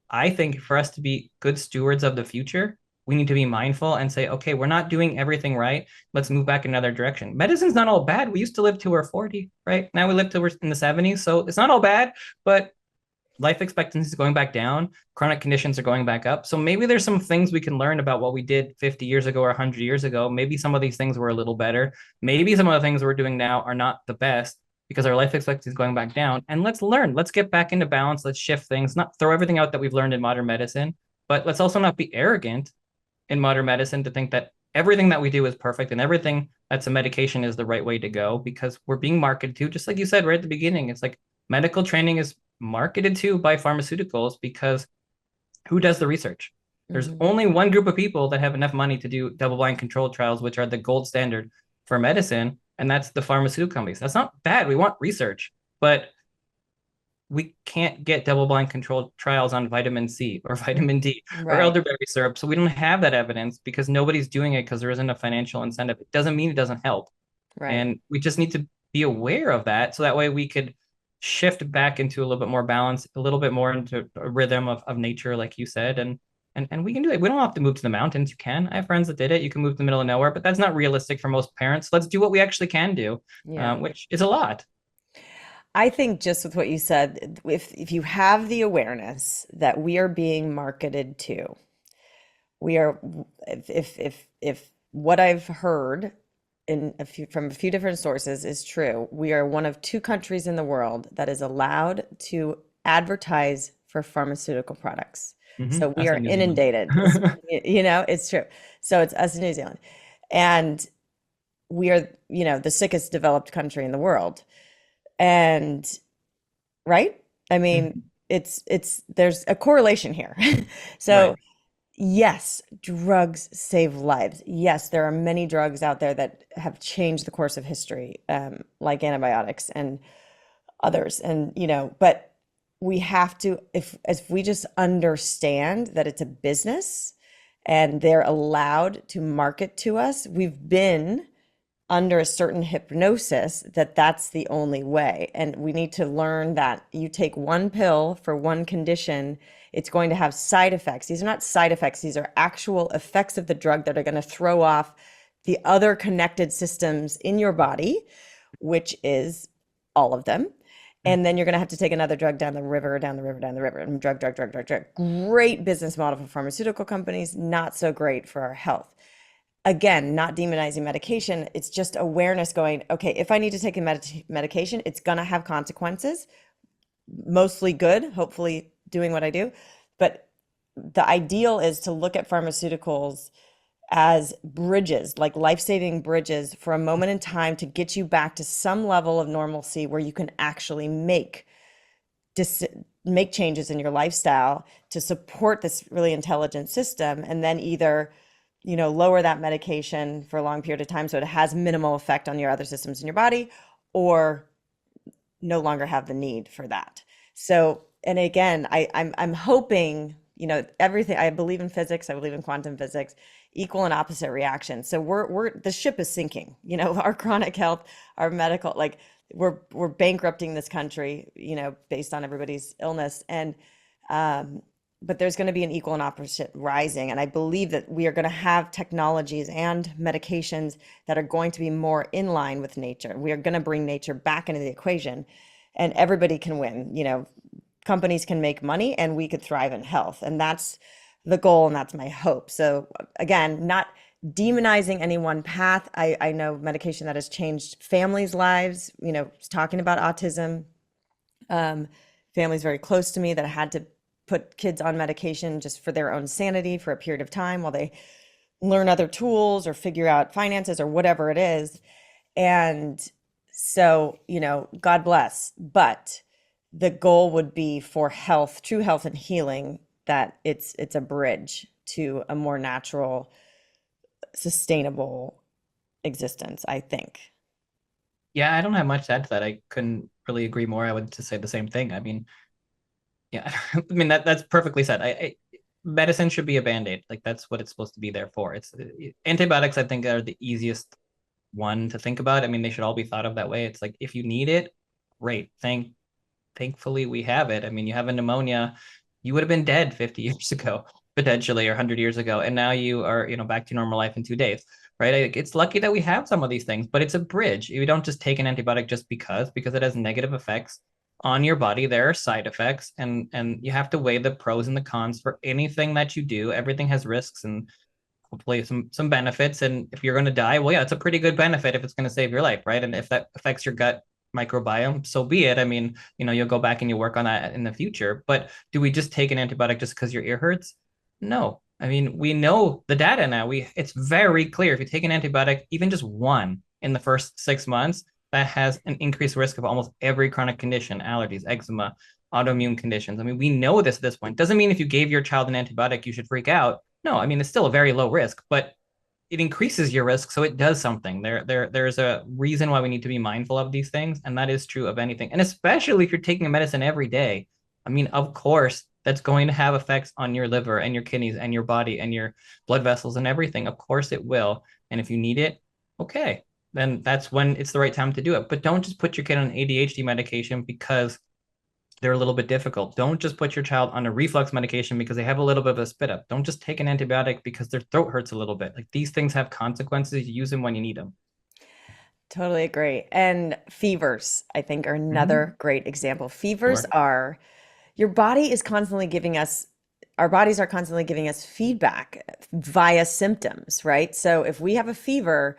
I think for us to be good stewards of the future, we need to be mindful and say, okay, we're not doing everything right. Let's move back in another direction. Medicine's not all bad. We used to live till we're 40, right? Now we live till we're in the 70s. So it's not all bad, but life expectancy is going back down. Chronic conditions are going back up. So maybe there's some things we can learn about what we did 50 years ago or 100 years ago. Maybe some of these things were a little better. Maybe some of the things we're doing now are not the best because our life expectancy is going back down. And let's learn. Let's get back into balance. Let's shift things, not throw everything out that we've learned in modern medicine, but let's also not be arrogant in modern medicine to think that everything that we do is perfect and everything that's a medication is the right way to go, because we're being marketed to, just like you said right at the beginning. It's like medical training is marketed to by pharmaceuticals because who does the research? There's only one group of people that have enough money to do double-blind controlled trials, which are the gold standard for medicine, and that's the pharmaceutical companies. That's not bad. We want research, but we can't get double-blind controlled trials on vitamin C or vitamin D or elderberry syrup. So we don't have that evidence because nobody's doing it because there isn't a financial incentive. It doesn't mean it doesn't help. Right. And we just need to be aware of that so that way we could shift back into a little bit more balance, a little bit more into a rhythm of nature, like you said. And we can do it. We don't have to move to the mountains. You can. I have friends that did it. You can move to the middle of nowhere, but that's not realistic for most parents. Let's do what we actually can do, which is a lot. I think just with what you said, if you have the awareness that we are being marketed to, we are, if what I've heard from a few different sources is true, we are one of two countries in the world that is allowed to advertise for pharmaceutical products. So we Us are in New Zealand. inundated. It's true. So it's us in New Zealand. And we are, the sickest developed country in the world. And right? I mean, Mhm. there's a correlation here. So Right. yes, drugs save lives. Yes, there are many drugs out there that have changed the course of history, like antibiotics and others. And, but we have to, if we just understand that it's a business and they're allowed to market to us, we've been under a certain hypnosis that that's the only way. And we need to learn that you take one pill for one condition, it's going to have side effects. These are not side effects, these are actual effects of the drug that are going to throw off the other connected systems in your body, which is all of them. And then you're going to have to take another drug down the river, down the river, down the river, and drug. Great business model for pharmaceutical companies, not so great for our health. Again, not demonizing medication. It's just awareness going, okay, if I need to take a medication, it's going to have consequences, mostly good, hopefully doing what I do. But the ideal is to look at pharmaceuticals as bridges, like life-saving bridges for a moment in time to get you back to some level of normalcy where you can actually make changes in your lifestyle to support this really intelligent system, and then either lower that medication for a long period of time so it has minimal effect on your other systems in your body, or no longer have the need for that. So, and again, I'm hoping, everything, I believe in physics, I believe in quantum physics, equal and opposite reaction. So the ship is sinking, our chronic health, our medical, like we're bankrupting this country, based on everybody's illness. And but there's going to be an equal and opposite rising. And I believe that we are going to have technologies and medications that are going to be more in line with nature. We are going to bring nature back into the equation, and everybody can win. Companies can make money and we could thrive in health. And that's the goal, and that's my hope. So again, not demonizing any one path. I know medication that has changed families' lives, talking about autism, families very close to me that had to put kids on medication just for their own sanity for a period of time while they learn other tools or figure out finances or whatever it is. And so, God bless. But the goal would be for health, true health and healing, that it's a bridge to a more natural, sustainable existence, I think. Yeah, I don't have much to add to that. I couldn't really agree more. I would just say the same thing. I mean, yeah, I mean that's perfectly said. Medicine should be a band-aid. Like that's what it's supposed to be there for. It's antibiotics, I think, are the easiest one to think about. I mean, they should all be thought of that way. It's like if you need it, great. Thankfully we have it. I mean, you have a pneumonia, you would have been dead 50 years ago, potentially, or 100 years ago, and now you are, back to normal life in 2 days. Right? It's lucky that we have some of these things, but it's a bridge. You don't just take an antibiotic just because it has negative effects on your body. There are side effects, and you have to weigh the pros and the cons for anything that you do. Everything has risks and hopefully some benefits. And if you're going to die, well, yeah, it's a pretty good benefit if it's going to save your life, right? And if that affects your gut microbiome, so be it. I mean, you'll go back and you work on that in the future. But do we just take an antibiotic just because your ear hurts? No. I mean, we know the data now. It's very clear if you take an antibiotic, even just one in the first 6 months, that has an increased risk of almost every chronic condition, allergies, eczema, autoimmune conditions. I mean, we know this at this point. Doesn't mean if you gave your child an antibiotic, you should freak out. No, I mean, it's still a very low risk, but it increases your risk, so it does something. There's a reason why we need to be mindful of these things, and that is true of anything. And especially if you're taking a medicine every day. I mean, of course, that's going to have effects on your liver and your kidneys and your body and your blood vessels and everything. Of course it will. And if you need it, okay, then that's when it's the right time to do it. But don't just put your kid on ADHD medication because they're a little bit difficult. Don't just put your child on a reflux medication because they have a little bit of a spit up. Don't just take an antibiotic because their throat hurts a little bit. Like these things have consequences. You use them when you need them. Totally agree. And fevers, I think, are Mhm. another great example. Fevers Sure. are your body is constantly giving us, our bodies are constantly giving us feedback via symptoms, right? So if we have a fever,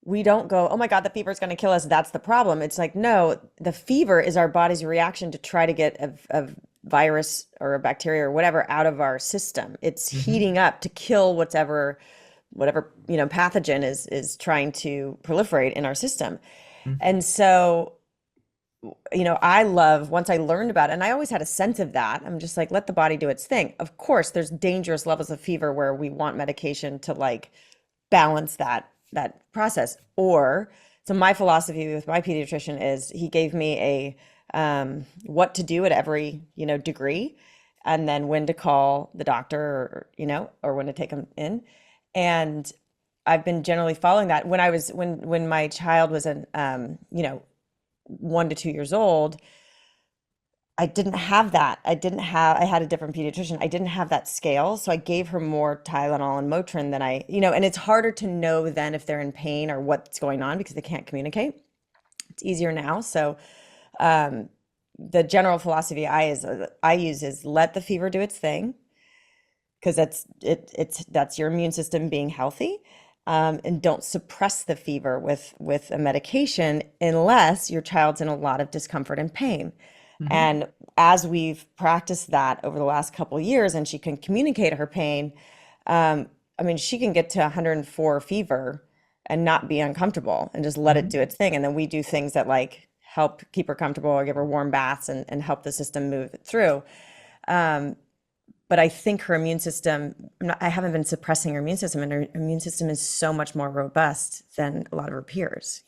we don't go, oh my God, the fever is going to kill us. That's the problem. It's like, no, the fever is our body's reaction to try to get a virus or a bacteria or whatever out of our system. It's Mhm. heating up to kill whatever, pathogen is trying to proliferate in our system. Mhm. And so, I love once I learned about it, and I always had a sense of that. I'm just like, let the body do its thing. Of course, there's dangerous levels of fever where we want medication to like balance that process. Or so my philosophy with my pediatrician is he gave me a what to do at every degree, and then when to call the doctor or when to take him in. And I've been generally following that. When my child was 1 to 2 years old, I didn't have that. I had a different pediatrician. I didn't have that scale. So I gave her more Tylenol and Motrin than and it's harder to know then if they're in pain or what's going on because they can't communicate. It's easier now. So um, the general philosophy I use is let the fever do its thing because that's your immune system being healthy. And don't suppress the fever with a medication unless your child's in a lot of discomfort and pain. Mhm. And as we've practiced that over the last couple of years, and she can communicate her pain, I mean, she can get to 104 fever and not be uncomfortable and just let it Mhm. do its thing. And then we do things that like help keep her comfortable or give her warm baths and help the system move it through. Um, but I think her immune system, I haven't been suppressing her immune system, and her immune system is so much more robust than a lot of her peers.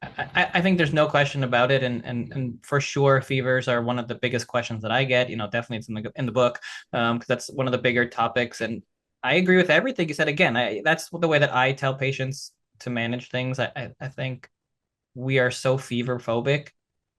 I think there's no question about it, and for sure, fevers are one of the biggest questions that I get. Definitely it's in the book, because that's one of the bigger topics. And I agree with everything you said. Again, that's the way that I tell patients to manage things. I think we are so fever phobic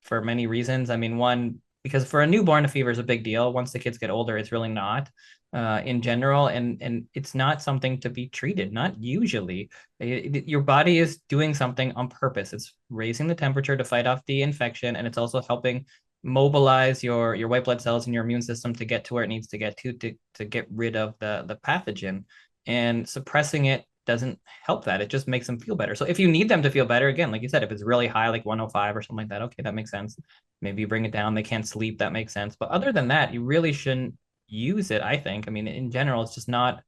for many reasons. I mean, one, because for a newborn, a fever is a big deal. Once the kids get older, it's really not, in general, and it's not something to be treated. Not usually. Your body is doing something on purpose. It's raising the temperature to fight off the infection, and it's also helping mobilize your white blood cells and your immune system to get to where it needs to get to get rid of the pathogen. And suppressing it doesn't help that. It just makes them feel better. So if you need them to feel better, again, like you said, if it's really high, like 105 or something like that, okay, that makes sense. Maybe you bring it down. They can't sleep. That makes sense. But other than that, you really shouldn't use it, I think. I mean, in general, it's just not,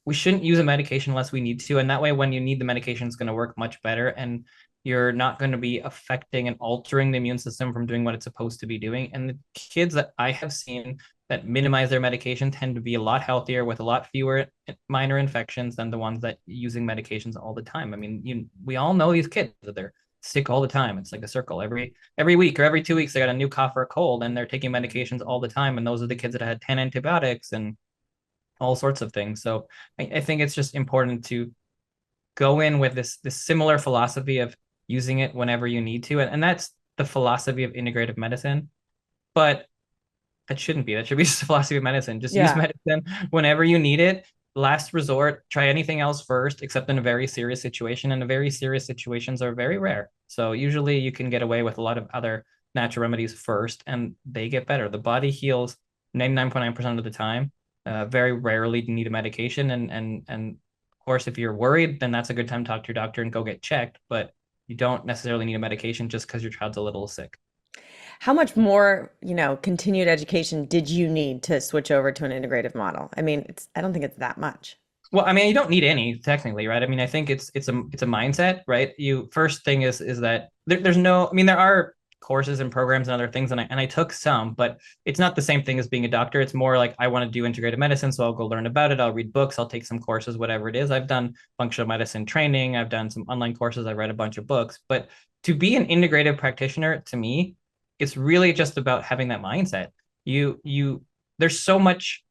we shouldn't use a medication unless we need to. And that way, when you need the medication, it's going to work much better. And you're not going to be affecting and altering the immune system from doing what it's supposed to be doing. And the kids that I have seen that minimize their medication tend to be a lot healthier with a lot fewer minor infections than the ones that using medications all the time. I mean, we all know these kids that they're sick all the time. It's like a circle. Every week or every 2 weeks, they got a new cough or a cold, and they're taking medications all the time. And those are the kids that had 10 antibiotics and all sorts of things. So I think it's just important to go in with this similar philosophy of using it whenever you need to, and that's the philosophy of integrative medicine. But that shouldn't be. That should be just a philosophy of medicine. Just use Yeah. medicine whenever you need it. Last resort, try anything else first, except in a very serious situation. And the very serious situations are very rare. So usually you can get away with a lot of other natural remedies first, and they get better. The body heals 99.9% of the time. Very rarely do you need a medication. And of course, if you're worried, then that's a good time to talk to your doctor and go get checked. But you don't necessarily need a medication just because your child's a little sick. How much more, continued education did you need to switch over to an integrative model? I mean, I don't think it's that much. Well, I mean, you don't need any technically, right? I mean, I think it's a mindset, right? You first thing is that there's no, I mean, there are courses and programs and other things, and I took some, but it's not the same thing as being a doctor. It's more like I want to do integrative medicine, so I'll go learn about it. I'll read books, I'll take some courses, whatever it is. I've done functional medicine training, I've done some online courses, I've read a bunch of books, but to be an integrative practitioner, to me, it's really just about having that mindset. You there's so much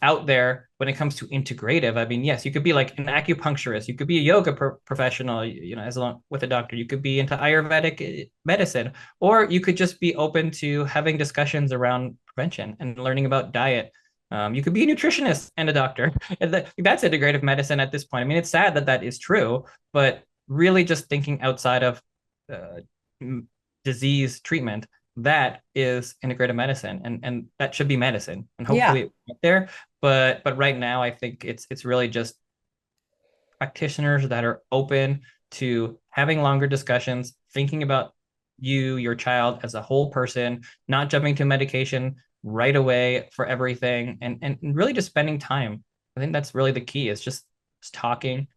out there when it comes to integrative. I mean, yes, you could be like an acupuncturist, you could be a yoga professional, as long with a doctor, you could be into Ayurvedic medicine, or you could just be open to having discussions around prevention and learning about diet. You could be a nutritionist and a doctor. That's integrative medicine at this point. I mean, it's sad that that is true, but really just thinking outside of uh, disease treatment, that is integrative medicine, and that should be medicine, and Yeah. hopefully it get there. But right now, I think it's really just practitioners that are open to having longer discussions, thinking about your child as a whole person, not jumping to medication right away for everything, and really just spending time. I think that's really the key, is just talking,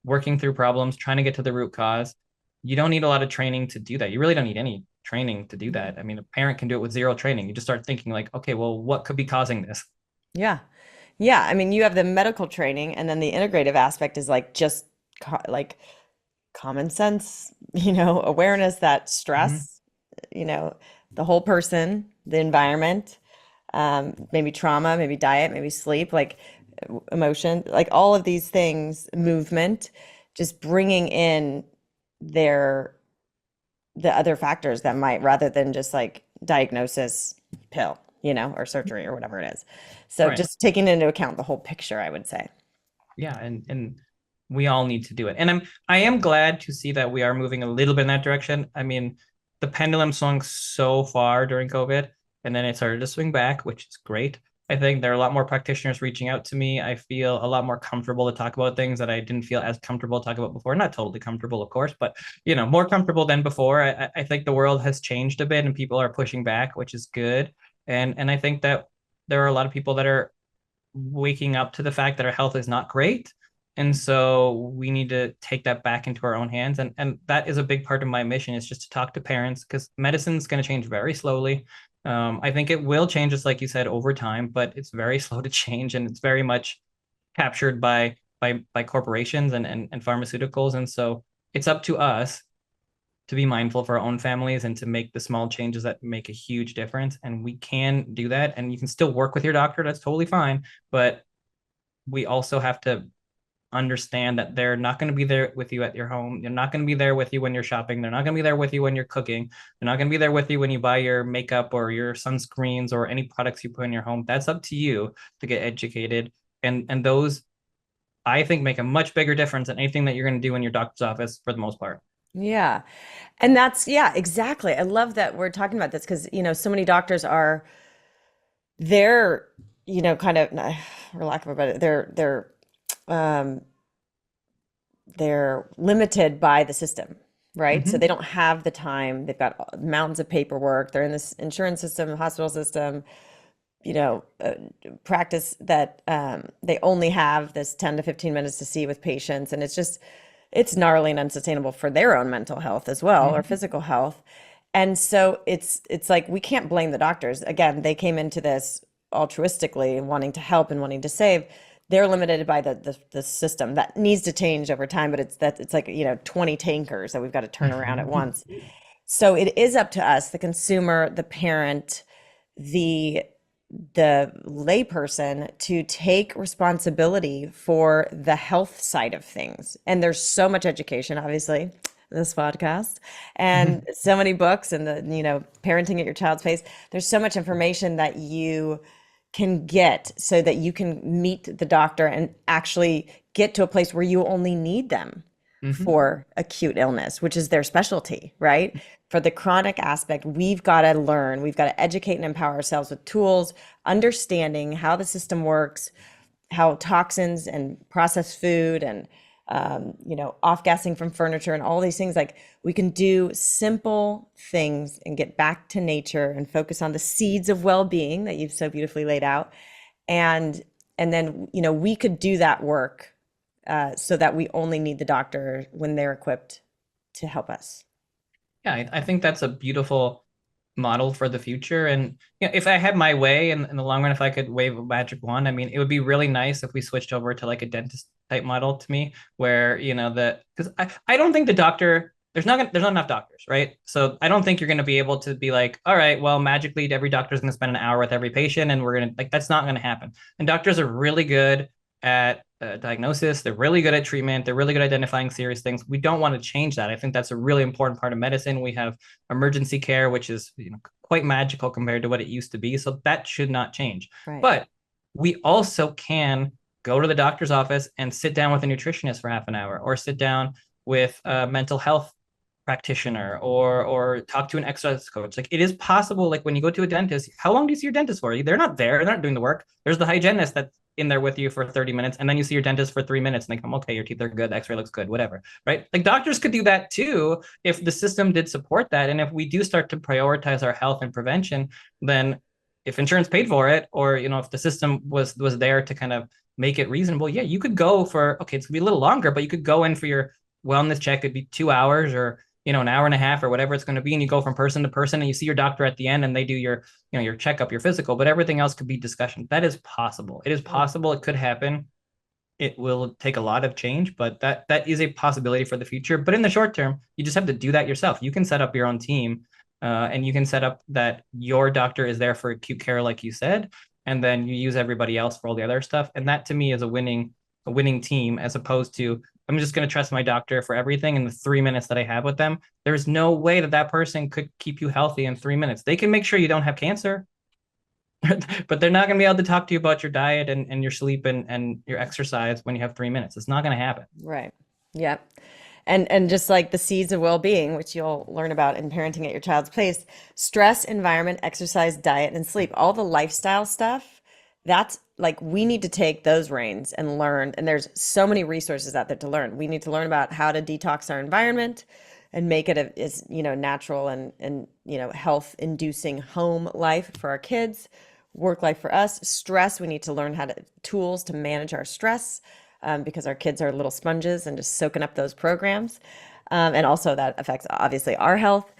working through problems, trying to get to the root cause. You don't need a lot of training to do that. You really don't need any training to do that. I mean, a parent can do it with zero training. You just start thinking like, okay, well, what could be causing this? Yeah. Yeah. I mean, you have the medical training, and then the integrative aspect is like just like common sense, awareness that Mhm. stress, the whole person, the environment, maybe trauma, maybe diet, maybe sleep, like emotion, like all of these things, movement, just bringing in their the other factors that might, rather than just like diagnosis, pill, or surgery or whatever it is. So Right. just taking into account the whole picture, I would say. Yeah, and we all need to do it. And I am glad to see that we are moving a little bit in that direction. I mean, the pendulum swung so far during COVID, and then it started to swing back, which is great. I think there are a lot more practitioners reaching out to me. I feel a lot more comfortable to talk about things that I didn't feel as comfortable to talk about before. Not totally comfortable, of course, but more comfortable than before. I think the world has changed a bit, and people are pushing back, which is good. And I think that there are a lot of people that are waking up to the fact that our health is not great. And so we need to take that back into our own hands. And that is a big part of my mission, is just to talk to parents, because medicine's going to change very slowly. I think it will change, just like you said, over time, but it's very slow to change, and it's very much captured by corporations and pharmaceuticals. And so it's up to us to be mindful for our own families and to make the small changes that make a huge difference. And we can do that. And you can still work with your doctor. That's totally fine. But we also have to understand that they're not going to be there with you at your home. They're not going to be there with you when you're shopping. They're not going to be there with you when you're cooking. They're not going to be there with you when you buy your makeup or your sunscreens or any products you put in your home. That's up to you to get educated. And those, I think, make a much bigger difference than anything that you're going to do in your doctor's office for the most part. Yeah. And yeah, exactly. I love that we're talking about this because, so many doctors are, they're, kind of, for lack of a better, um, they're limited by the system, right? So Mm-hmm. they don't have the time. They've got mountains of paperwork. They're in this insurance system, hospital system, you know, uh, practice that they only have this 10 to 15 minutes to see with patients. And it's gnarly and unsustainable for their own mental health as well, or Mm-hmm. physical health. And so it's like we can't blame the doctors. Again, they came into this altruistically, wanting to help and wanting to save. They're limited by the system that needs to change over time, but it's like, 20 tankers that we've got to turn around at once. So it is up to us, the consumer, the parent, the the layperson, to take responsibility for the health side of things. And there's so much education, obviously, this podcast, and so many books, and parenting at your child's pace. There's so much information that you can get so that you can meet the doctor and actually get to a place where you only need them Mm-hmm. for acute illness, which is their specialty, right? For the chronic aspect, we've got to learn, we've got to educate and empower ourselves with tools, understanding how the system works, how toxins and processed food and off-gassing from furniture and all these things, like we can do simple things and get back to nature and focus on the seeds of well-being that you've so beautifully laid out. And then, we could do that work so that we only need the doctor when they're equipped to help us. Yeah, I think that's a beautiful model for the future. And if I had my way in the long run, if I could wave a magic wand, I mean, it would be really nice if we switched over to like a dentist type model to me, where because I don't think the doctor, there's not enough doctors, right? So I don't think you're going to be able to be like, all right, well, magically every doctor is going to spend an hour with every patient, and we're going to, like, that's not going to happen. And doctors are really good at diagnosis. They're really good at treatment. They're really good at identifying serious things. We don't want to change that. I think that's a really important part of medicine. We have emergency care, which is quite magical compared to what it used to be. So that should not change. Right. But we also can go to the doctor's office and sit down with a nutritionist for half an hour, or sit down with a mental health practitioner or talk to an exercise coach. Like, it is possible. Like, when you go to a dentist, how long do you see your dentist for? They're not there, they're not doing the work. There's the hygienist that's in there with you for 30 minutes, and then you see your dentist for 3 minutes and they come, okay, your teeth are good, the x-ray looks good, whatever, right? Like, doctors could do that too if the system did support that. And if we do start to prioritize our health and prevention, then if insurance paid for it, or if the system was there to kind of make it reasonable, yeah, you could go for, okay, it's gonna be a little longer, but you could go in for your wellness check. It'd be 2 hours, or an hour and a half, or whatever it's going to be, and you go from person to person, and you see your doctor at the end, and they do your checkup, your physical, but everything else could be discussion. That is possible. It is possible. It could happen. It will take a lot of change, but that is a possibility for the future. But in the short term, you just have to do that yourself. You can set up your own team, and you can set up that your doctor is there for acute care, like you said, and then you use everybody else for all the other stuff. And that, to me, is a winning team, as opposed to, I'm just going to trust my doctor for everything in the 3 minutes that I have with them. There's no way that person could keep you healthy in 3 minutes. They can make sure you don't have cancer, but they're not going to be able to talk to you about your diet and your sleep and your exercise when you have 3 minutes. It's not going to happen. Right. Yep. And just like the seeds of well-being, which you'll learn about in parenting at your child's pace, stress, environment, exercise, diet, and sleep, all the lifestyle stuff, that's like, we need to take those reins and learn. And there's so many resources out there to learn. We need to learn about how to detox our environment and make it as natural and health inducing home life for our kids, work life for us. Stress, we need to learn tools to manage our stress, because our kids are little sponges and just soaking up those programs. And also that affects, obviously, our health.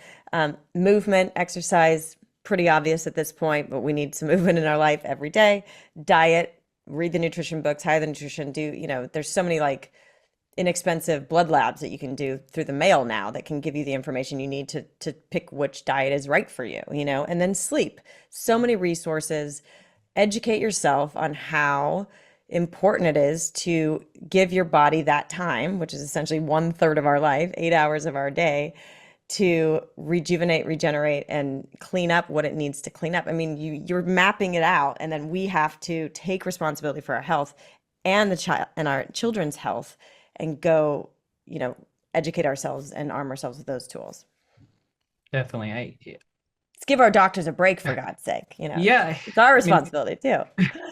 Movement, exercise, pretty obvious at this point, but we need some movement in our life every day. Diet, read the nutrition books, hire the nutrition, there's so many like inexpensive blood labs that you can do through the mail now that can give you the information you need to pick which diet is right for you, and then sleep. So many resources. Educate yourself on how important it is to give your body that time, which is essentially 1/3 of our life, 8 hours of our day, to rejuvenate, regenerate, and clean up what it needs to clean up. I mean, you're mapping it out, and then we have to take responsibility for our health and the child and our children's health, and go, educate ourselves and arm ourselves with those tools. Definitely. Let's give our doctors a break, for God's sake. Yeah, it's our responsibility too.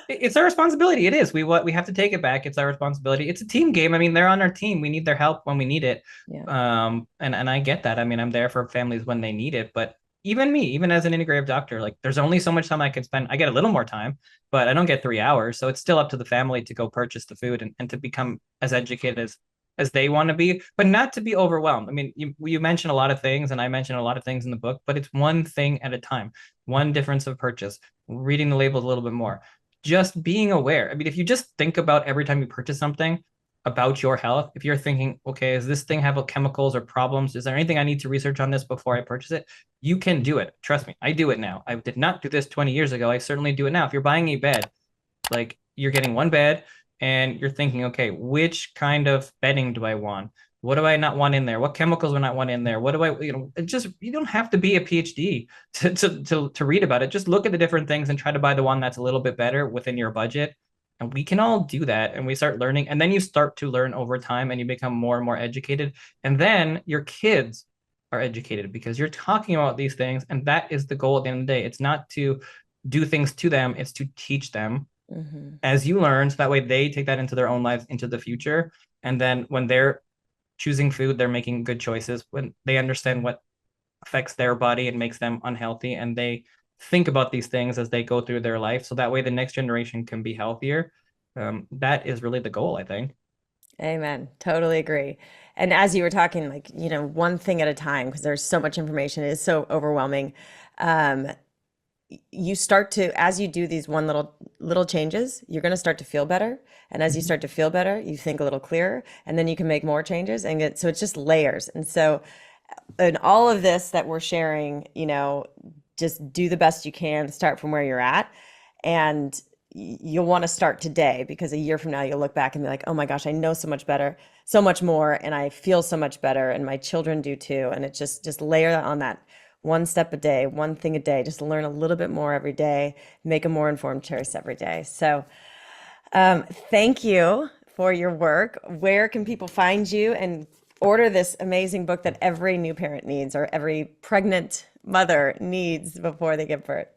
It's our responsibility. It is. We have to take it back. It's our responsibility. It's a team game. I mean, they're on our team. We need their help when we need it. Yeah. And I get that. I mean, I'm there for families when they need it. But even as an integrative doctor, like, there's only so much time I can spend. I get a little more time, but I don't get 3 hours. So it's still up to the family to go purchase the food and to become as educated as they want to be, but not to be overwhelmed. I mean, you mentioned a lot of things, and I mentioned a lot of things in the book, but it's one thing at a time, one difference of purchase, reading the labels a little bit more, just being aware. I mean, if you just think about every time you purchase something about your health, if you're thinking, okay, does this thing have chemicals or problems? Is there anything I need to research on this before I purchase it? You can do it. Trust me, I do it now. I did not do this 20 years ago. I certainly do it now. If you're buying a bed, like, you're getting one bed, and you're thinking, okay, which kind of bedding do I want? What do I not want in there? What chemicals do I not want in there? What do I, you don't have to be a PhD to read about it. Just look at the different things and try to buy the one that's a little bit better within your budget. And we can all do that. And we start learning, and then you start to learn over time, and you become more and more educated. And then your kids are educated because you're talking about these things. And that is the goal at the end of the day. It's not to do things to them, it's to teach them as you learn, so that way they take that into their own lives, into the future. And then when they're choosing food, they're making good choices when they understand what affects their body and makes them unhealthy, and they think about these things as they go through their life, so that way the next generation can be healthier. That is really the goal, I think. Amen. Totally agree. And as you were talking, like, one thing at a time, because there's so much information, it is so overwhelming. You start to, as you do these one little changes, you're going to start to feel better. And as you start to feel better, you think a little clearer, and then you can make more changes, and so it's just layers. And so in all of this that we're sharing, just do the best you can, start from where you're at. And you'll want to start today, because a year from now, you'll look back and be like, oh my gosh, I know so much better, so much more, and I feel so much better, and my children do too. And it's just layer on that. One step a day, one thing a day, just learn a little bit more every day, make a more informed choice every day. So thank you for your work. Where can people find you and order this amazing book that every new parent needs, or every pregnant mother needs before they give birth,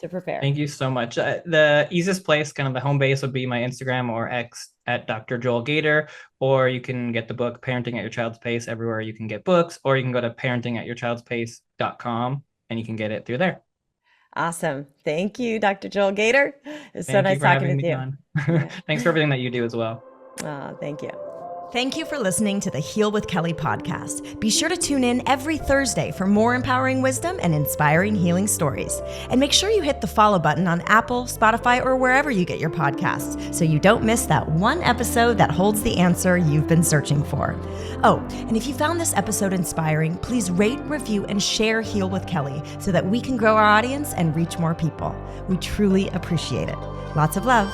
to prepare. Thank you so much. The easiest place, kind of the home base, would be my Instagram or X at Dr. Joel Gator, or you can get the book Parenting at Your Child's Pace everywhere you can get books, or you can go to parentingatyourchildspace.com and you can get it through there. Awesome. Thank you, Dr. Joel Gator. It's so Thank nice you for talking having with me you. on. Yeah. Thanks for everything that you do as well. Oh, thank you. Thank you for listening to the Heal with Kelly podcast. Be sure to tune in every Thursday for more empowering wisdom and inspiring healing stories. And make sure you hit the follow button on Apple, Spotify, or wherever you get your podcasts so you don't miss that one episode that holds the answer you've been searching for. Oh, and if you found this episode inspiring, please rate, review, and share Heal with Kelly so that we can grow our audience and reach more people. We truly appreciate it. Lots of love.